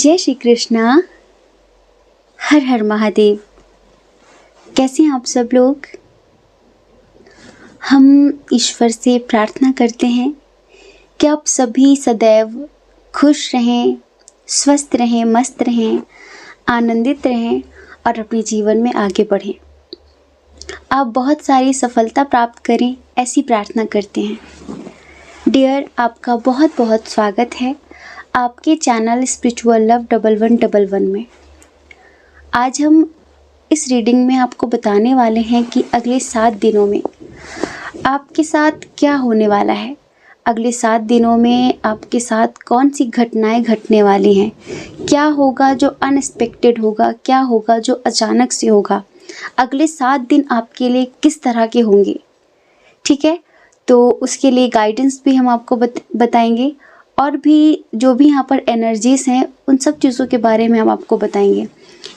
जय श्री कृष्णा। हर हर महादेव। कैसे हैं आप सब लोग? हम ईश्वर से प्रार्थना करते हैं कि आप सभी सदैव खुश रहें, स्वस्थ रहें, मस्त रहें, आनंदित रहें और अपने जीवन में आगे बढ़ें। आप बहुत सारी सफलता प्राप्त करें, ऐसी प्रार्थना करते हैं। डियर, आपका बहुत बहुत स्वागत है आपके चैनल स्पिरिचुअल लव 1111 में। आज हम इस रीडिंग में आपको बताने वाले हैं कि अगले 7 दिनों में आपके साथ क्या होने वाला है। अगले 7 दिनों में आपके साथ कौन सी घटनाएं घटने वाली हैं, क्या होगा जो अनएक्सपेक्टेड होगा, क्या होगा जो अचानक से होगा। अगले 7 दिन आपके लिए किस तरह के होंगे, ठीक है। तो उसके लिए गाइडेंस भी हम आपको बताएंगे और भी जो भी यहाँ पर एनर्जीज हैं उन सब चीज़ों के बारे में हम आपको बताएंगे।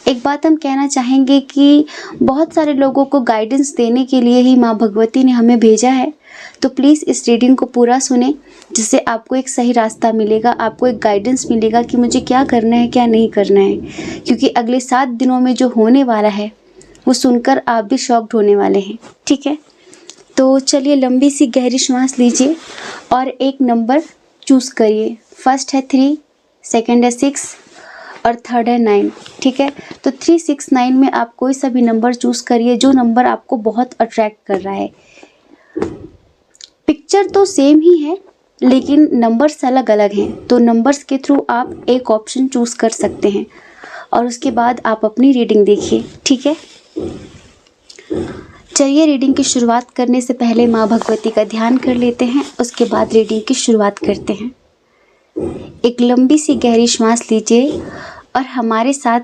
एक बात हम कहना चाहेंगे कि बहुत सारे लोगों को गाइडेंस देने के लिए ही माँ भगवती ने हमें भेजा है। तो प्लीज़ इस रीडिंग को पूरा सुने, जिससे आपको एक सही रास्ता मिलेगा, आपको एक गाइडेंस मिलेगा कि मुझे क्या करना है, क्या नहीं करना है। क्योंकि अगले 7 दिनों में जो होने वाला है वो सुनकर आप भी शॉक्ड होने वाले हैं, ठीक है। तो चलिए, लंबी सी गहरी श्वास लीजिए और एक नंबर चूज़ करिए। फर्स्ट है 3, सेकंड है 6 और थर्ड है 9, ठीक है। तो 3, 6, 9 में आप कोई सा भी नंबर चूज़ करिए जो नंबर आपको बहुत अट्रैक्ट कर रहा है। पिक्चर तो सेम ही है लेकिन नंबर्स अलग अलग हैं, तो नंबर्स के थ्रू आप एक ऑप्शन चूज़ कर सकते हैं और उसके बाद आप अपनी रीडिंग देखिए, ठीक है। चलिए, रीडिंग की शुरुआत करने से पहले माँ भगवती का ध्यान कर लेते हैं, उसके बाद रीडिंग की शुरुआत करते हैं। एक लंबी सी गहरी श्वास लीजिए और हमारे साथ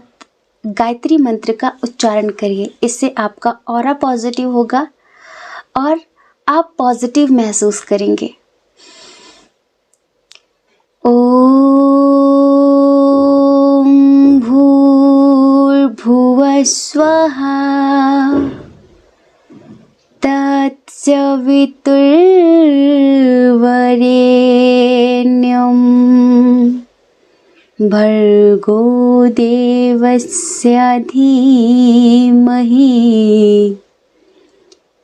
गायत्री मंत्र का उच्चारण करिए। इससे आपका ऑरा पॉजिटिव होगा और आप पॉजिटिव महसूस करेंगे। ओम भूर्भुवः स्वः तत्सवितुर्वरेण्यं भर्गो देवस्य धीमहि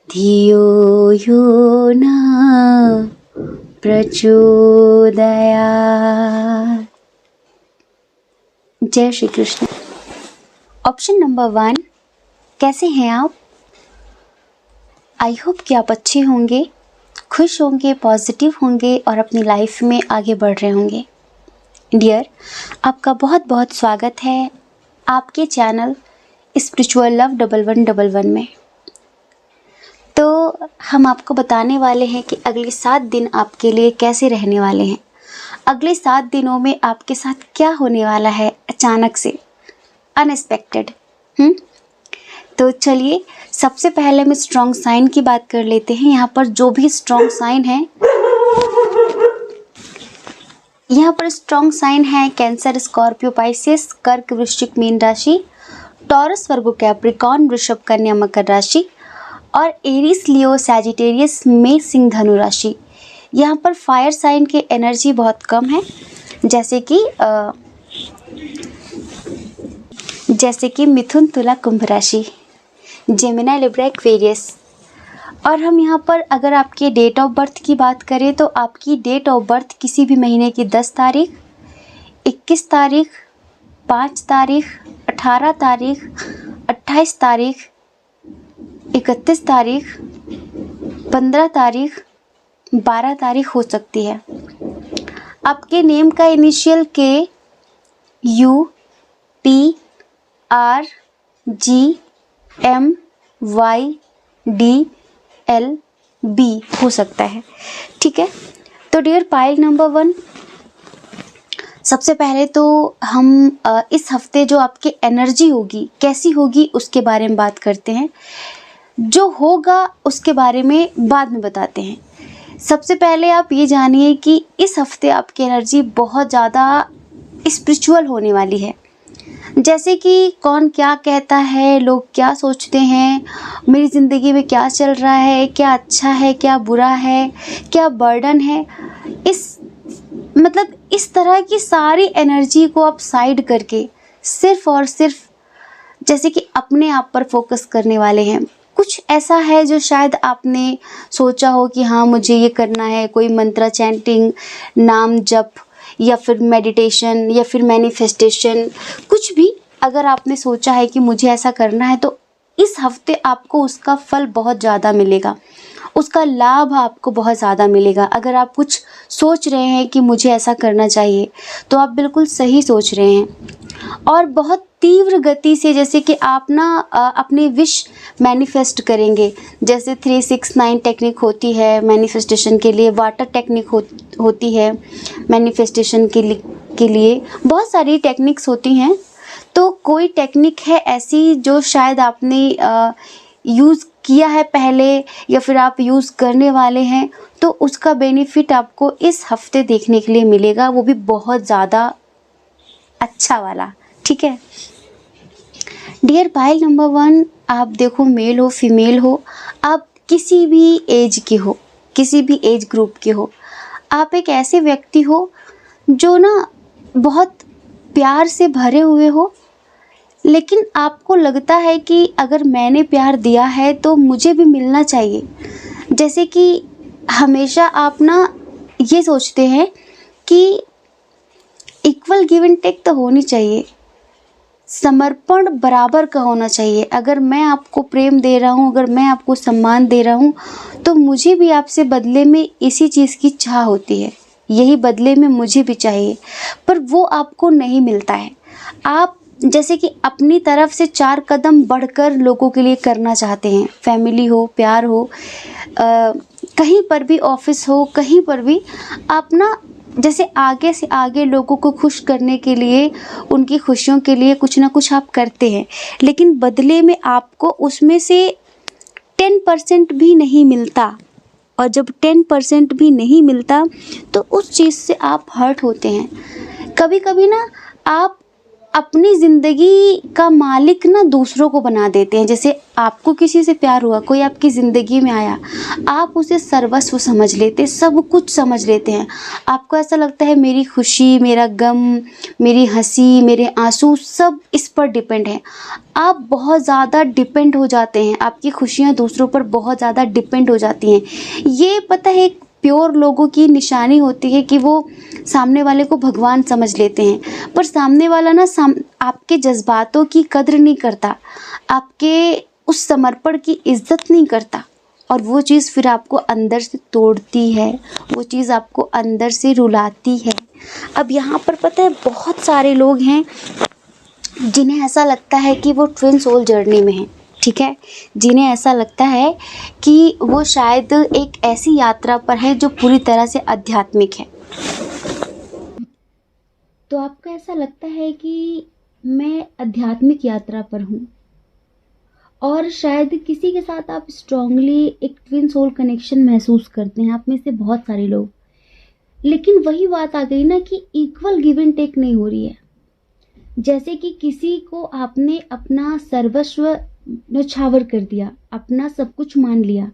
धियो यो न प्रचोदयात्। जय श्री कृष्ण। ऑप्शन नंबर 1, कैसे हैं आप? आई होप कि आप अच्छे होंगे, खुश होंगे, पॉजिटिव होंगे और अपनी लाइफ में आगे बढ़ रहे होंगे। डियर, आपका बहुत बहुत स्वागत है आपके चैनल स्पिरिचुअल लव 1111 में। तो हम आपको बताने वाले हैं कि अगले 7 दिन आपके लिए कैसे रहने वाले हैं। अगले 7 दिनों में आपके साथ क्या होने वाला है अचानक से, अनएक्सपेक्टेड। तो चलिए, सबसे पहले हम स्ट्रॉन्ग साइन की बात कर लेते हैं। यहाँ पर जो भी स्ट्रॉन्ग साइन है, यहाँ पर स्ट्रॉन्ग साइन है कैंसर, स्कॉर्पियो, पाइसेस, कर्क, वृश्चिक, मीन राशि, टॉरस, वर्गो, कैप्रिकॉर्न, वृषभ, कन्या, मकर राशि और एरीज, लियो, सैजिटेरियस, मेष, सिंह, धनु राशि। यहाँ पर फायर साइन की एनर्जी बहुत कम है, जैसे कि मिथुन, तुला, कुंभ राशि, जेमिनी, लिब्रा, एक्वेरियस। और हम यहाँ पर अगर आपके डेट ऑफ बर्थ की बात करें तो आपकी डेट ऑफ बर्थ किसी भी महीने की 10 तारीख, 21 तारीख, 5 तारीख, 18 तारीख, 28 तारीख, 31 तारीख, 15 तारीख, 12 तारीख हो सकती है। आपके नेम का initial K, U, T, R, G, M, Y, D, L, B हो सकता है, ठीक है। तो डियर पाइल नंबर 1, सबसे पहले तो हम इस हफ्ते जो आपकी एनर्जी होगी कैसी होगी उसके बारे में बात करते हैं। जो होगा उसके बारे में बाद में बताते हैं। सबसे पहले आप ये जानिए कि इस हफ्ते आपकी एनर्जी बहुत ज़्यादा स्पिरिचुअल होने वाली है। जैसे कि कौन क्या कहता है, लोग क्या सोचते हैं, मेरी ज़िंदगी में क्या चल रहा है, क्या अच्छा है, क्या बुरा है, क्या बर्डन है, इस मतलब इस तरह की सारी एनर्जी को आप साइड करके सिर्फ और सिर्फ जैसे कि अपने आप पर फोकस करने वाले हैं। कुछ ऐसा है जो शायद आपने सोचा हो कि हाँ मुझे ये करना है, कोई मंत्र चैंटिंग, नाम जप, या फिर मेडिटेशन, या फिर मैनिफेस्टेशन, कुछ भी अगर आपने सोचा है कि मुझे ऐसा करना है, तो इस हफ्ते आपको उसका फल बहुत ज़्यादा मिलेगा, उसका लाभ आपको बहुत ज़्यादा मिलेगा। अगर आप कुछ सोच रहे हैं कि मुझे ऐसा करना चाहिए, तो आप बिल्कुल सही सोच रहे हैं। और बहुत तीव्र गति से जैसे कि आप ना अपनी विश मैनिफेस्ट करेंगे। जैसे 369 टेक्निक होती है मैनिफेस्टेशन के लिए, वाटर टेक्निक होती है मैनिफेस्टेशन के लिए बहुत सारी टेक्निक्स होती हैं। तो कोई टेक्निक है ऐसी जो शायद आपने यूज़ किया है पहले, या फिर आप यूज़ करने वाले हैं, तो उसका बेनिफिट आपको इस हफ्ते देखने के लिए मिलेगा, वो भी बहुत ज़्यादा अच्छा वाला। ठीक है डियर पाइल नंबर 1, आप देखो मेल हो फीमेल हो, आप किसी भी एज के हो, किसी भी एज ग्रुप के हो, आप एक ऐसे व्यक्ति हो जो ना बहुत प्यार से भरे हुए हो, लेकिन आपको लगता है कि अगर मैंने प्यार दिया है तो मुझे भी मिलना चाहिए। जैसे कि हमेशा आप ना ये सोचते हैं कि इक्वल गिव एंड टेक तो होनी चाहिए, समर्पण बराबर का होना चाहिए। अगर मैं आपको प्रेम दे रहा हूँ, अगर मैं आपको सम्मान दे रहा हूँ, तो मुझे भी आपसे बदले में इसी चीज़ की चाह होती है, यही बदले में मुझे भी चाहिए, पर वो आपको नहीं मिलता है। आप जैसे कि अपनी तरफ से 4 कदम बढ़कर लोगों के लिए करना चाहते हैं, फैमिली हो, प्यार हो, कहीं पर भी, ऑफिस हो, कहीं पर भी आप ना जैसे आगे से आगे लोगों को खुश करने के लिए, उनकी खुशियों के लिए कुछ ना कुछ आप करते हैं, लेकिन बदले में आपको उसमें से 10% भी नहीं मिलता। और जब 10% भी नहीं मिलता तो उस चीज़ से आप हर्ट होते हैं। कभी कभी ना आप अपनी ज़िंदगी का मालिक ना दूसरों को बना देते हैं। जैसे आपको किसी से प्यार हुआ, कोई आपकी ज़िंदगी में आया, आप उसे सर्वस्व समझ लेते, सब कुछ समझ लेते हैं। आपको ऐसा लगता है मेरी खुशी, मेरा गम, मेरी हंसी, मेरे आंसू सब इस पर डिपेंड है। आप बहुत ज़्यादा डिपेंड हो जाते हैं, आपकी खुशियाँ दूसरों पर बहुत ज़्यादा डिपेंड हो जाती हैं। ये पता है एक प्योर लोगों की निशानी होती है कि वो सामने वाले को भगवान समझ लेते हैं, पर सामने वाला ना आपके जज्बातों की कद्र नहीं करता, आपके उस समर्पण की इज्जत नहीं करता, और वो चीज़ फिर आपको अंदर से तोड़ती है, वो चीज़ आपको अंदर से रुलाती है। अब यहाँ पर पता है बहुत सारे लोग हैं जिन्हें ऐसा लगता है कि वो ट्विन सोल जर्नी में हैं। ठीक है, जिन्हें ऐसा लगता है कि वो शायद एक ऐसी यात्रा पर है जो पूरी तरह से आध्यात्मिक है। तो आपको ऐसा लगता है कि मैं आध्यात्मिक यात्रा पर हूँ, और शायद किसी के साथ आप स्ट्रांगली एक ट्विन सोल कनेक्शन महसूस करते हैं, आप में से बहुत सारे लोग। लेकिन वही बात आ गई ना कि इक्वल गिव एंड टेक नहीं हो रही है। जैसे कि किसी को आपने अपना सर्वस्व न्यौछावर कर दिया, अपना सब कुछ मान लिया,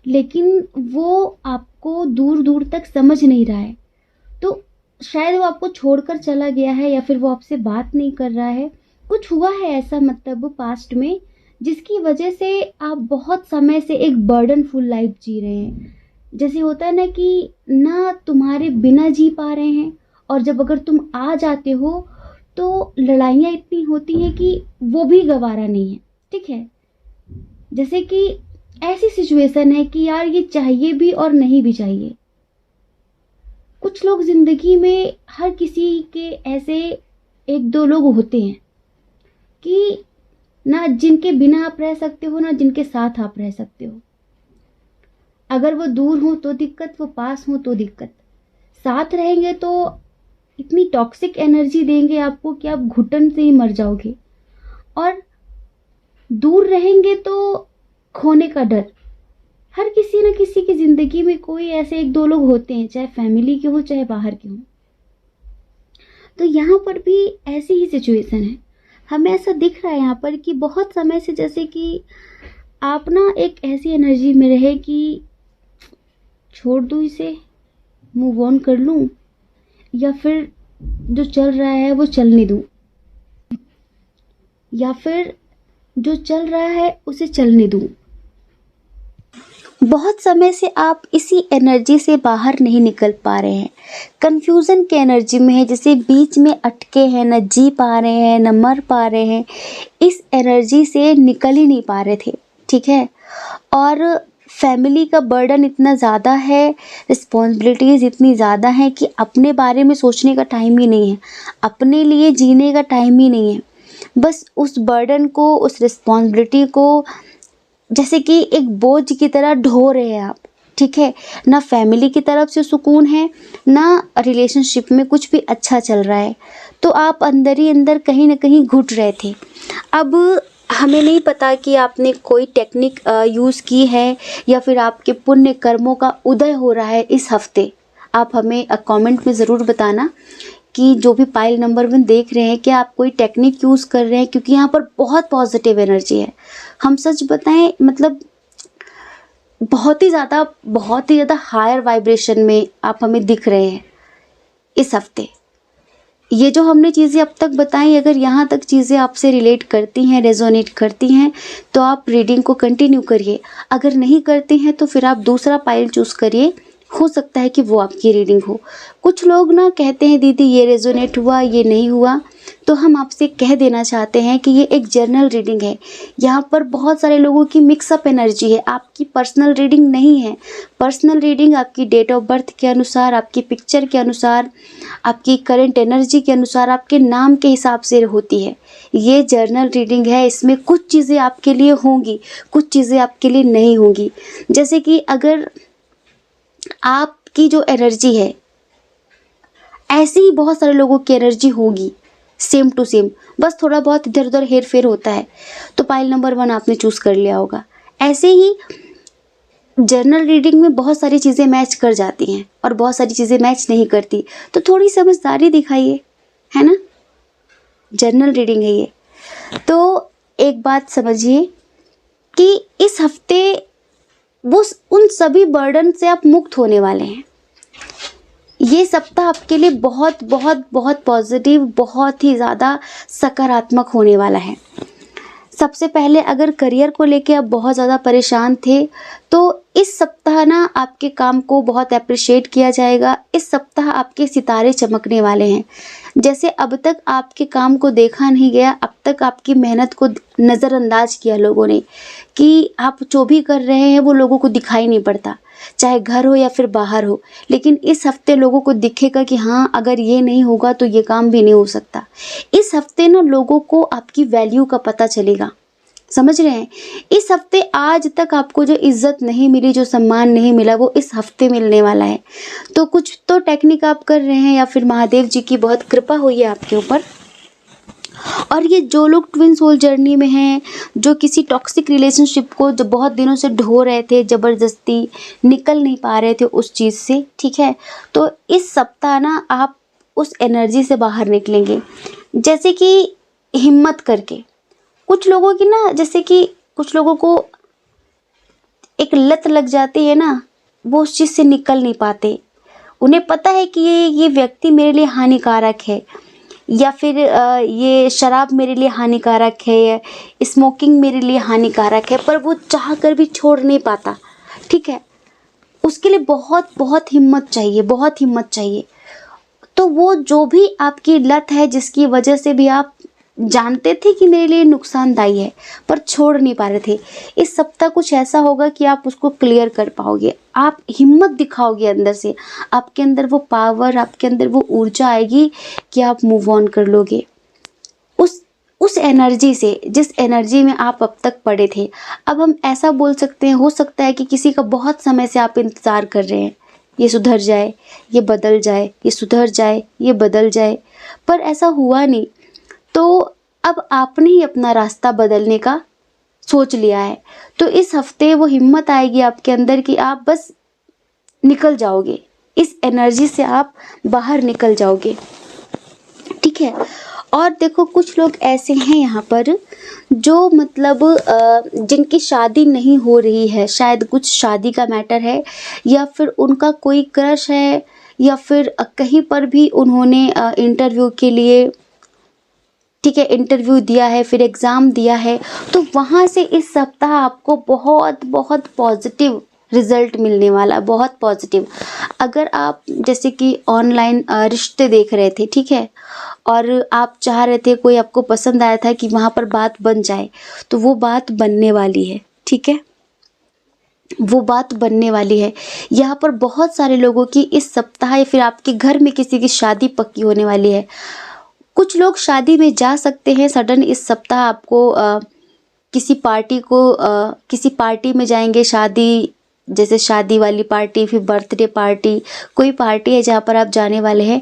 लेकिन वो आपको दूर दूर तक समझ नहीं रहा है, तो शायद वो आपको छोड़कर चला गया है, या फिर वो आपसे बात नहीं कर रहा है। कुछ हुआ है ऐसा मतलब पास्ट में, जिसकी वजह से आप बहुत समय से एक बर्डनफुल लाइफ जी रहे हैं। जैसे होता है ना कि ना तुम्हारे बिना जी पा रहे हैं, और जब अगर तुम आ जाते हो तो लड़ाइयाँ इतनी होती हैं कि वो भी गवारा नहीं है। ठीक है, जैसे कि ऐसी सिचुएशन है कि यार ये चाहिए भी और नहीं भी चाहिए। कुछ लोग जिंदगी में, हर किसी के ऐसे 1-2 लोग होते हैं कि ना जिनके बिना आप रह सकते हो, ना जिनके साथ आप रह सकते हो। अगर वो दूर हो तो दिक्कत, वो पास हो तो दिक्कत। साथ रहेंगे तो इतनी टॉक्सिक एनर्जी देंगे आपको कि आप घुटन से ही मर जाओगे, और दूर रहेंगे तो खोने का डर। हर किसी न किसी की जिंदगी में कोई ऐसे 1-2 लोग होते हैं, चाहे फैमिली के हो चाहे बाहर के हो। तो यहाँ पर भी ऐसी ही सिचुएशन है। हमें ऐसा दिख रहा है यहाँ पर कि बहुत समय से जैसे कि आप ना एक ऐसी एनर्जी में रहे कि छोड़ दूँ इसे, मूव ऑन कर लूँ, या फिर जो चल रहा है वो चलने दूं, या फिर जो चल रहा है उसे चलने दूं। बहुत समय से आप इसी एनर्जी से बाहर नहीं निकल पा रहे हैं, कंफ्यूजन के एनर्जी में है, जैसे बीच में अटके हैं, न जी पा रहे हैं न मर पा रहे हैं, इस एनर्जी से निकल ही नहीं पा रहे थे। ठीक है, और फैमिली का बर्डन इतना ज़्यादा है, रिस्पॉन्सिबिलिटीज़ इतनी ज़्यादा हैं कि अपने बारे में सोचने का टाइम ही नहीं है, अपने लिए जीने का टाइम ही नहीं है। बस उस बर्डन को, उस रिस्पॉन्सिबिलिटी को जैसे कि एक बोझ की तरह ढो रहे हैं आप। ठीक है, ना फैमिली की तरफ से सुकून है, ना रिलेशनशिप में कुछ भी अच्छा चल रहा है, तो आप अंदर ही अंदर कहीं ना कहीं घुट रहे थे। अब हमें नहीं पता कि आपने कोई टेक्निक यूज़ की है या फिर आपके पुण्य कर्मों का उदय हो रहा है इस हफ्ते। आप हमें कमेंट में ज़रूर बताना कि जो भी पाइल नंबर 1 देख रहे हैं, क्या आप कोई टेक्निक यूज़ कर रहे हैं, क्योंकि यहाँ पर बहुत पॉजिटिव एनर्जी है। हम सच बताएं, मतलब बहुत ही ज़्यादा हायर वाइब्रेशन में आप हमें दिख रहे हैं इस हफ्ते। ये जो हमने चीज़ें अब तक बताई, अगर यहाँ तक चीज़ें आपसे रिलेट करती हैं, रेजोनेट करती हैं, तो आप रीडिंग को कंटिन्यू करिए। अगर नहीं करती हैं तो फिर आप दूसरा पाइल चूज़ करिए, हो सकता है कि वो आपकी रीडिंग हो। कुछ लोग ना कहते हैं दीदी ये रेजोनेट हुआ, ये नहीं हुआ, तो हम आपसे कह देना चाहते हैं कि ये एक जनरल रीडिंग है। यहाँ पर बहुत सारे लोगों की मिक्सअप एनर्जी है, आपकी पर्सनल रीडिंग नहीं है। पर्सनल रीडिंग आपकी डेट ऑफ बर्थ के अनुसार, आपकी पिक्चर के अनुसार, आपकी करंट एनर्जी के अनुसार, आपके नाम के हिसाब से होती है। ये जर्नल रीडिंग है, इसमें कुछ चीज़ें आपके लिए होंगी, कुछ चीज़ें आपके लिए नहीं होंगी। जैसे कि अगर आपकी जो एनर्जी है, ऐसे ही बहुत सारे लोगों की एनर्जी होगी सेम टू सेम, बस थोड़ा बहुत इधर उधर हेर फेर होता है, तो पाइल नंबर 1 आपने चूज़ कर लिया होगा। ऐसे ही जर्नल रीडिंग में बहुत सारी चीज़ें मैच कर जाती हैं और बहुत सारी चीज़ें मैच नहीं करती, तो थोड़ी समझदारी दिखाइए, है ना। जर्नल रीडिंग है ये। तो एक बात समझिए कि इस हफ्ते वो उन सभी बर्डन से आप मुक्त होने वाले हैं। ये सप्ताह आपके लिए बहुत बहुत बहुत पॉजिटिव, बहुत ही ज़्यादा सकारात्मक होने वाला है। सबसे पहले अगर करियर को लेके आप बहुत ज़्यादा परेशान थे, तो इस सप्ताह ना आपके काम को बहुत अप्रिशिएट किया जाएगा। इस सप्ताह आपके सितारे चमकने वाले हैं। जैसे अब तक आपके काम को देखा नहीं गया, अब तक आपकी मेहनत को नज़रअंदाज किया लोगों ने, कि आप जो भी कर रहे हैं वो लोगों को दिखाई नहीं पड़ता, चाहे घर हो या फिर बाहर हो। लेकिन इस हफ्ते लोगों को दिखेगा कि हाँ, अगर ये नहीं होगा तो ये काम भी नहीं हो सकता। इस हफ्ते ना लोगों को आपकी वैल्यू का पता चलेगा, समझ रहे हैं। इस हफ्ते आज तक आपको जो इज्जत नहीं मिली, जो सम्मान नहीं मिला, वो इस हफ्ते मिलने वाला है। तो कुछ तो टेक्निक आप कर रहे हैं या फिर महादेव जी की बहुत कृपा हुई है आपके ऊपर। और ये जो लोग ट्विन सोल जर्नी में हैं, जो किसी टॉक्सिक रिलेशनशिप को जो बहुत दिनों से ढो रहे थे, ज़बरदस्ती निकल नहीं पा रहे थे उस चीज़ से, ठीक है, तो इस सप्ताह ना आप उस एनर्जी से बाहर निकलेंगे। जैसे कि हिम्मत करके, कुछ लोगों की ना, जैसे कि कुछ लोगों को एक लत लग जाती है ना, वो उस चीज़ से निकल नहीं पाते। उन्हें पता है कि ये व्यक्ति मेरे लिए हानिकारक है, या फिर ये शराब मेरे लिए हानिकारक है, या स्मोकिंग मेरे लिए हानिकारक है, पर वो चाह कर भी छोड़ नहीं पाता। ठीक है, उसके लिए बहुत बहुत हिम्मत चाहिए, बहुत हिम्मत चाहिए। तो वो जो भी आपकी लत है, जिसकी वजह से भी आप जानते थे कि मेरे लिए नुकसानदायी है पर छोड़ नहीं पा रहे थे, इस सप्ताह कुछ ऐसा होगा कि आप उसको क्लियर कर पाओगे। आप हिम्मत दिखाओगे अंदर से, आपके अंदर वो पावर, आपके अंदर वो ऊर्जा आएगी कि आप मूव ऑन कर लोगे उस एनर्जी से, जिस एनर्जी में आप अब तक पड़े थे। अब हम ऐसा बोल सकते हैं, हो सकता है कि किसी का बहुत समय से आप इंतज़ार कर रहे हैं, ये सुधर जाए, ये बदल जाए, ये सुधर जाए, ये बदल जाए, पर ऐसा हुआ नहीं। तो अब आपने ही अपना रास्ता बदलने का सोच लिया है, तो इस हफ्ते वो हिम्मत आएगी आपके अंदर कि आप बस निकल जाओगे, इस एनर्जी से आप बाहर निकल जाओगे। ठीक है, और देखो कुछ लोग ऐसे हैं यहाँ पर जो मतलब जिनकी शादी नहीं हो रही है, शायद कुछ शादी का मैटर है, या फिर उनका कोई क्रश है, या फिर कहीं पर भी उन्होंने इंटरव्यू के लिए, ठीक है, इंटरव्यू दिया है, फिर एग्ज़ाम दिया है, तो वहाँ से इस सप्ताह आपको बहुत बहुत पॉजिटिव रिजल्ट मिलने वाला है, बहुत पॉजिटिव। अगर आप जैसे कि ऑनलाइन रिश्ते देख रहे थे, ठीक है, और आप चाह रहे थे, कोई आपको पसंद आया था कि वहाँ पर बात बन जाए, तो वो बात बनने वाली है, ठीक है, वो बात बनने वाली है। यहाँ पर बहुत सारे लोगों की इस सप्ताह या फिर आपके घर में किसी की शादी पक्की होने वाली है। कुछ लोग शादी में जा सकते हैं सडन इस सप्ताह, आपको किसी पार्टी में जाएंगे, शादी, जैसे शादी वाली पार्टी, फिर बर्थडे पार्टी, कोई पार्टी है जहाँ पर आप जाने वाले हैं।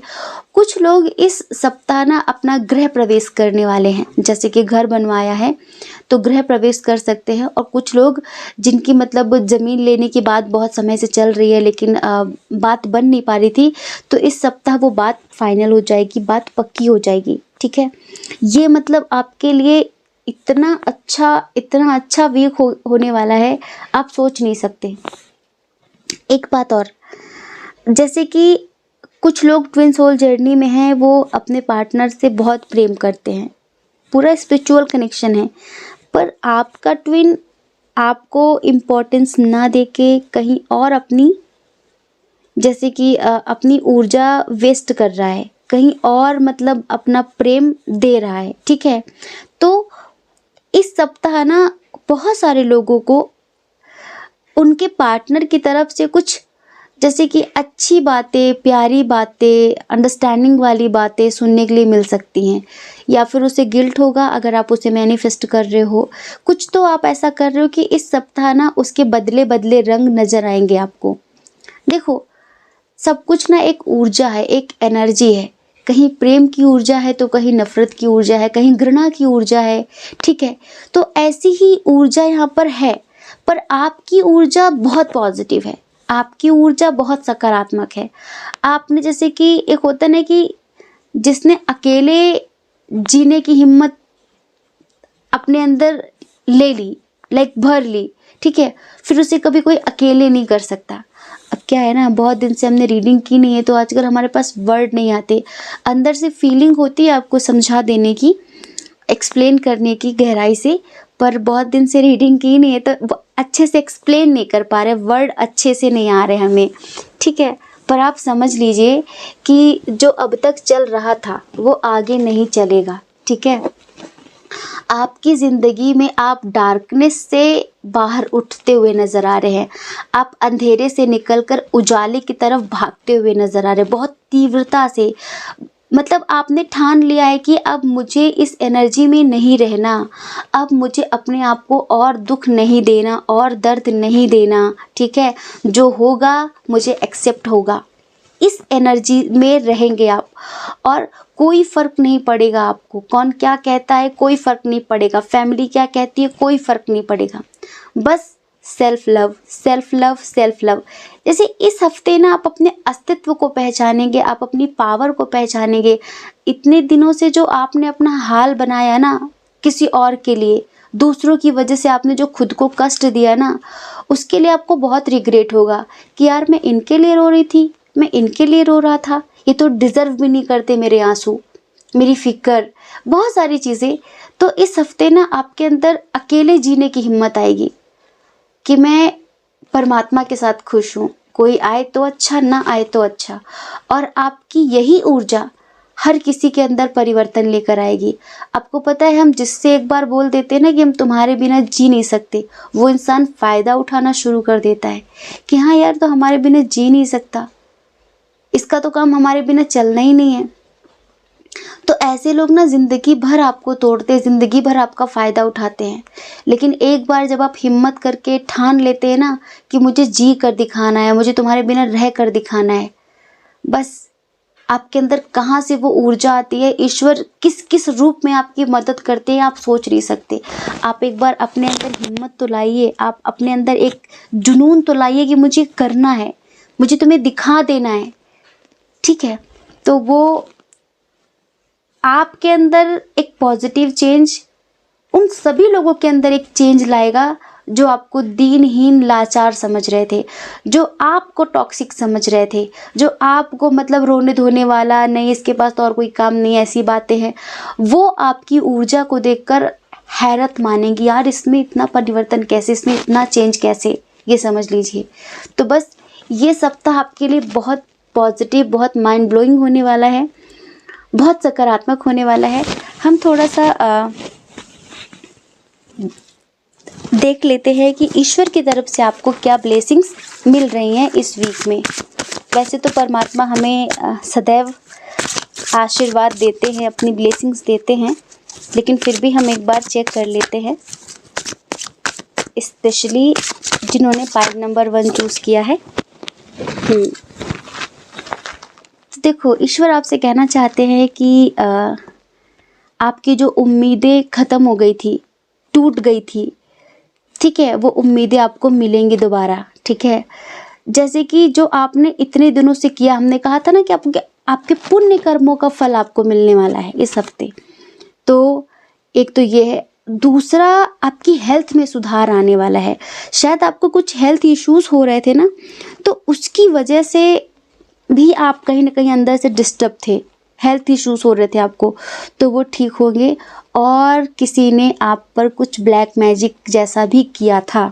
कुछ लोग इस सप्ताह ना अपना गृह प्रवेश करने वाले हैं, जैसे कि घर बनवाया है तो गृह प्रवेश कर सकते हैं। और कुछ लोग जिनकी मतलब ज़मीन लेने की बात बहुत समय से चल रही है, लेकिन बात बन नहीं पा रही थी, तो इस सप्ताह वो बात फाइनल हो जाएगी, बात पक्की हो जाएगी, ठीक है। ये मतलब आपके लिए इतना अच्छा वीक होने वाला है, आप सोच नहीं सकते। एक बात और, जैसे कि कुछ लोग ट्विन सोल जर्नी में हैं, वो अपने पार्टनर से बहुत प्रेम करते हैं, पूरा स्पिरिचुअल कनेक्शन है, पर आपका ट्विन आपको इम्पोर्टेंस ना देके कहीं और अपनी, जैसे कि अपनी ऊर्जा वेस्ट कर रहा है, कहीं और मतलब अपना प्रेम दे रहा है, ठीक है। तो इस सप्ताह ना बहुत सारे लोगों को उनके पार्टनर की तरफ से कुछ, जैसे कि अच्छी बातें, प्यारी बातें, अंडरस्टैंडिंग वाली बातें सुनने के लिए मिल सकती हैं, या फिर उसे गिल्ट होगा अगर आप उसे मैनिफेस्ट कर रहे हो। कुछ तो आप ऐसा कर रहे हो कि इस सप्ताह ना उसके बदले बदले रंग नज़र आएंगे आपको। देखो, सब कुछ ना एक ऊर्जा है, एक एनर्जी है, कहीं प्रेम की ऊर्जा है तो कहीं नफ़रत की ऊर्जा है, कहीं घृणा की ऊर्जा है, ठीक है। तो ऐसी ही ऊर्जा यहाँ पर है, पर आपकी ऊर्जा बहुत पॉजिटिव है, आपकी ऊर्जा बहुत सकारात्मक है। आपने, जैसे कि एक होता है ना कि जिसने अकेले जीने की हिम्मत अपने अंदर ले ली, लाइक भर ली, ठीक है, फिर उसे कभी कोई अकेले नहीं कर सकता। अब क्या है ना, बहुत दिन से हमने रीडिंग की नहीं है, तो आजकल हमारे पास वर्ड नहीं आते, अंदर से फीलिंग होती है आपको समझा देने की, एक्सप्लेन करने की गहराई से, पर बहुत दिन से रीडिंग की नहीं है तो अच्छे से एक्सप्लेन नहीं कर पा रहे, वर्ड अच्छे से नहीं आ रहे हमें, ठीक है। पर आप समझ लीजिए कि जो अब तक चल रहा था वो आगे नहीं चलेगा, ठीक है। आपकी ज़िंदगी में आप डार्कनेस से बाहर उठते हुए नज़र आ रहे हैं, आप अंधेरे से निकलकर उजाले की तरफ भागते हुए नज़र आ रहे हैं, बहुत तीव्रता से। मतलब आपने ठान लिया है कि अब मुझे इस एनर्जी में नहीं रहना, अब मुझे अपने आप को और दुख नहीं देना और दर्द नहीं देना, ठीक है। जो होगा मुझे एक्सेप्ट होगा, इस एनर्जी में रहेंगे आप, और कोई फ़र्क नहीं पड़ेगा आपको, कौन क्या कहता है कोई फ़र्क नहीं पड़ेगा, फैमिली क्या कहती है कोई फ़र्क नहीं पड़ेगा, बस self love, self love, self love. जैसे इस हफ्ते ना आप अपने अस्तित्व को पहचानेंगे, आप अपनी पावर को पहचानेंगे। इतने दिनों से जो आपने अपना हाल बनाया ना किसी और के लिए, दूसरों की वजह से आपने जो खुद को कष्ट दिया ना, उसके लिए आपको बहुत रिग्रेट होगा कि यार मैं इनके लिए रो रही थी, मैं इनके लिए रो रहा था, ये तो डिज़र्व भी नहीं करते मेरे आंसू, मेरी फिक्र, बहुत सारी चीज़ें। तो इस हफ्ते ना आपके अंदर अकेले जीने की हिम्मत आएगी कि मैं परमात्मा के साथ खुश हूँ, कोई आए तो अच्छा, ना आए तो अच्छा। और आपकी यही ऊर्जा हर किसी के अंदर परिवर्तन लेकर आएगी। आपको पता है, हम जिससे एक बार बोल देते हैं ना कि हम तुम्हारे बिना जी नहीं सकते, वो इंसान फ़ायदा उठाना शुरू कर देता है कि हाँ यार, तो हमारे बिना जी नहीं सकता, इसका तो काम हमारे बिना चलना ही नहीं है। तो ऐसे लोग ना ज़िंदगी भर आपको तोड़ते, ज़िंदगी भर आपका फ़ायदा उठाते हैं। लेकिन एक बार जब आप हिम्मत करके ठान लेते हैं ना कि मुझे जी कर दिखाना है, मुझे तुम्हारे बिना रह कर दिखाना है, बस आपके अंदर कहाँ से वो ऊर्जा आती है, ईश्वर किस किस रूप में आपकी मदद करते हैं आप सोच नहीं सकते। आप एक बार अपने अंदर हिम्मत तो लाइए, आप अपने अंदर एक जुनून तो लाइए कि मुझे करना है, मुझे तुम्हें दिखा देना है, ठीक है। तो वो आपके अंदर एक पॉजिटिव चेंज, उन सभी लोगों के अंदर एक चेंज लाएगा जो आपको दीनहीन लाचार समझ रहे थे, जो आपको टॉक्सिक समझ रहे थे, जो आपको मतलब रोने धोने वाला, नहीं इसके पास तो और कोई काम नहीं, ऐसी बातें हैं, वो आपकी ऊर्जा को देखकर हैरत मानेंगी, यार इसमें इतना परिवर्तन कैसे, इसमें इतना चेंज कैसे, ये समझ लीजिए। तो बस ये सप्ताह आपके लिए बहुत पॉजिटिव, बहुत माइंड ब्लोइंग होने वाला है, बहुत सकारात्मक होने वाला है। हम थोड़ा सा देख लेते हैं कि ईश्वर की तरफ से आपको क्या ब्लेसिंग्स मिल रही हैं इस वीक में। वैसे तो परमात्मा हमें सदैव आशीर्वाद देते हैं, अपनी ब्लेसिंग्स देते हैं, लेकिन फिर भी हम एक बार चेक कर लेते हैं, स्पेशली जिन्होंने पाइल नंबर 1 चूज़ किया है। देखो, ईश्वर आपसे कहना चाहते हैं कि आपकी जो उम्मीदें ख़त्म हो गई थी, टूट गई थी, ठीक है, वो उम्मीदें आपको मिलेंगी दोबारा, ठीक है। जैसे कि जो आपने इतने दिनों से किया, हमने कहा था ना कि आपके पुण्य कर्मों का फल आपको मिलने वाला है इस हफ्ते। तो एक तो ये है, दूसरा आपकी हेल्थ में सुधार आने वाला है। शायद आपको कुछ हेल्थ इश्यूज हो रहे थे ना, तो उसकी वजह से भी आप कहीं ना कहीं अंदर से डिस्टर्ब थे, हेल्थ इश्यूज हो रहे थे आपको, तो वो ठीक होंगे। और किसी ने आप पर कुछ ब्लैक मैजिक जैसा भी किया था,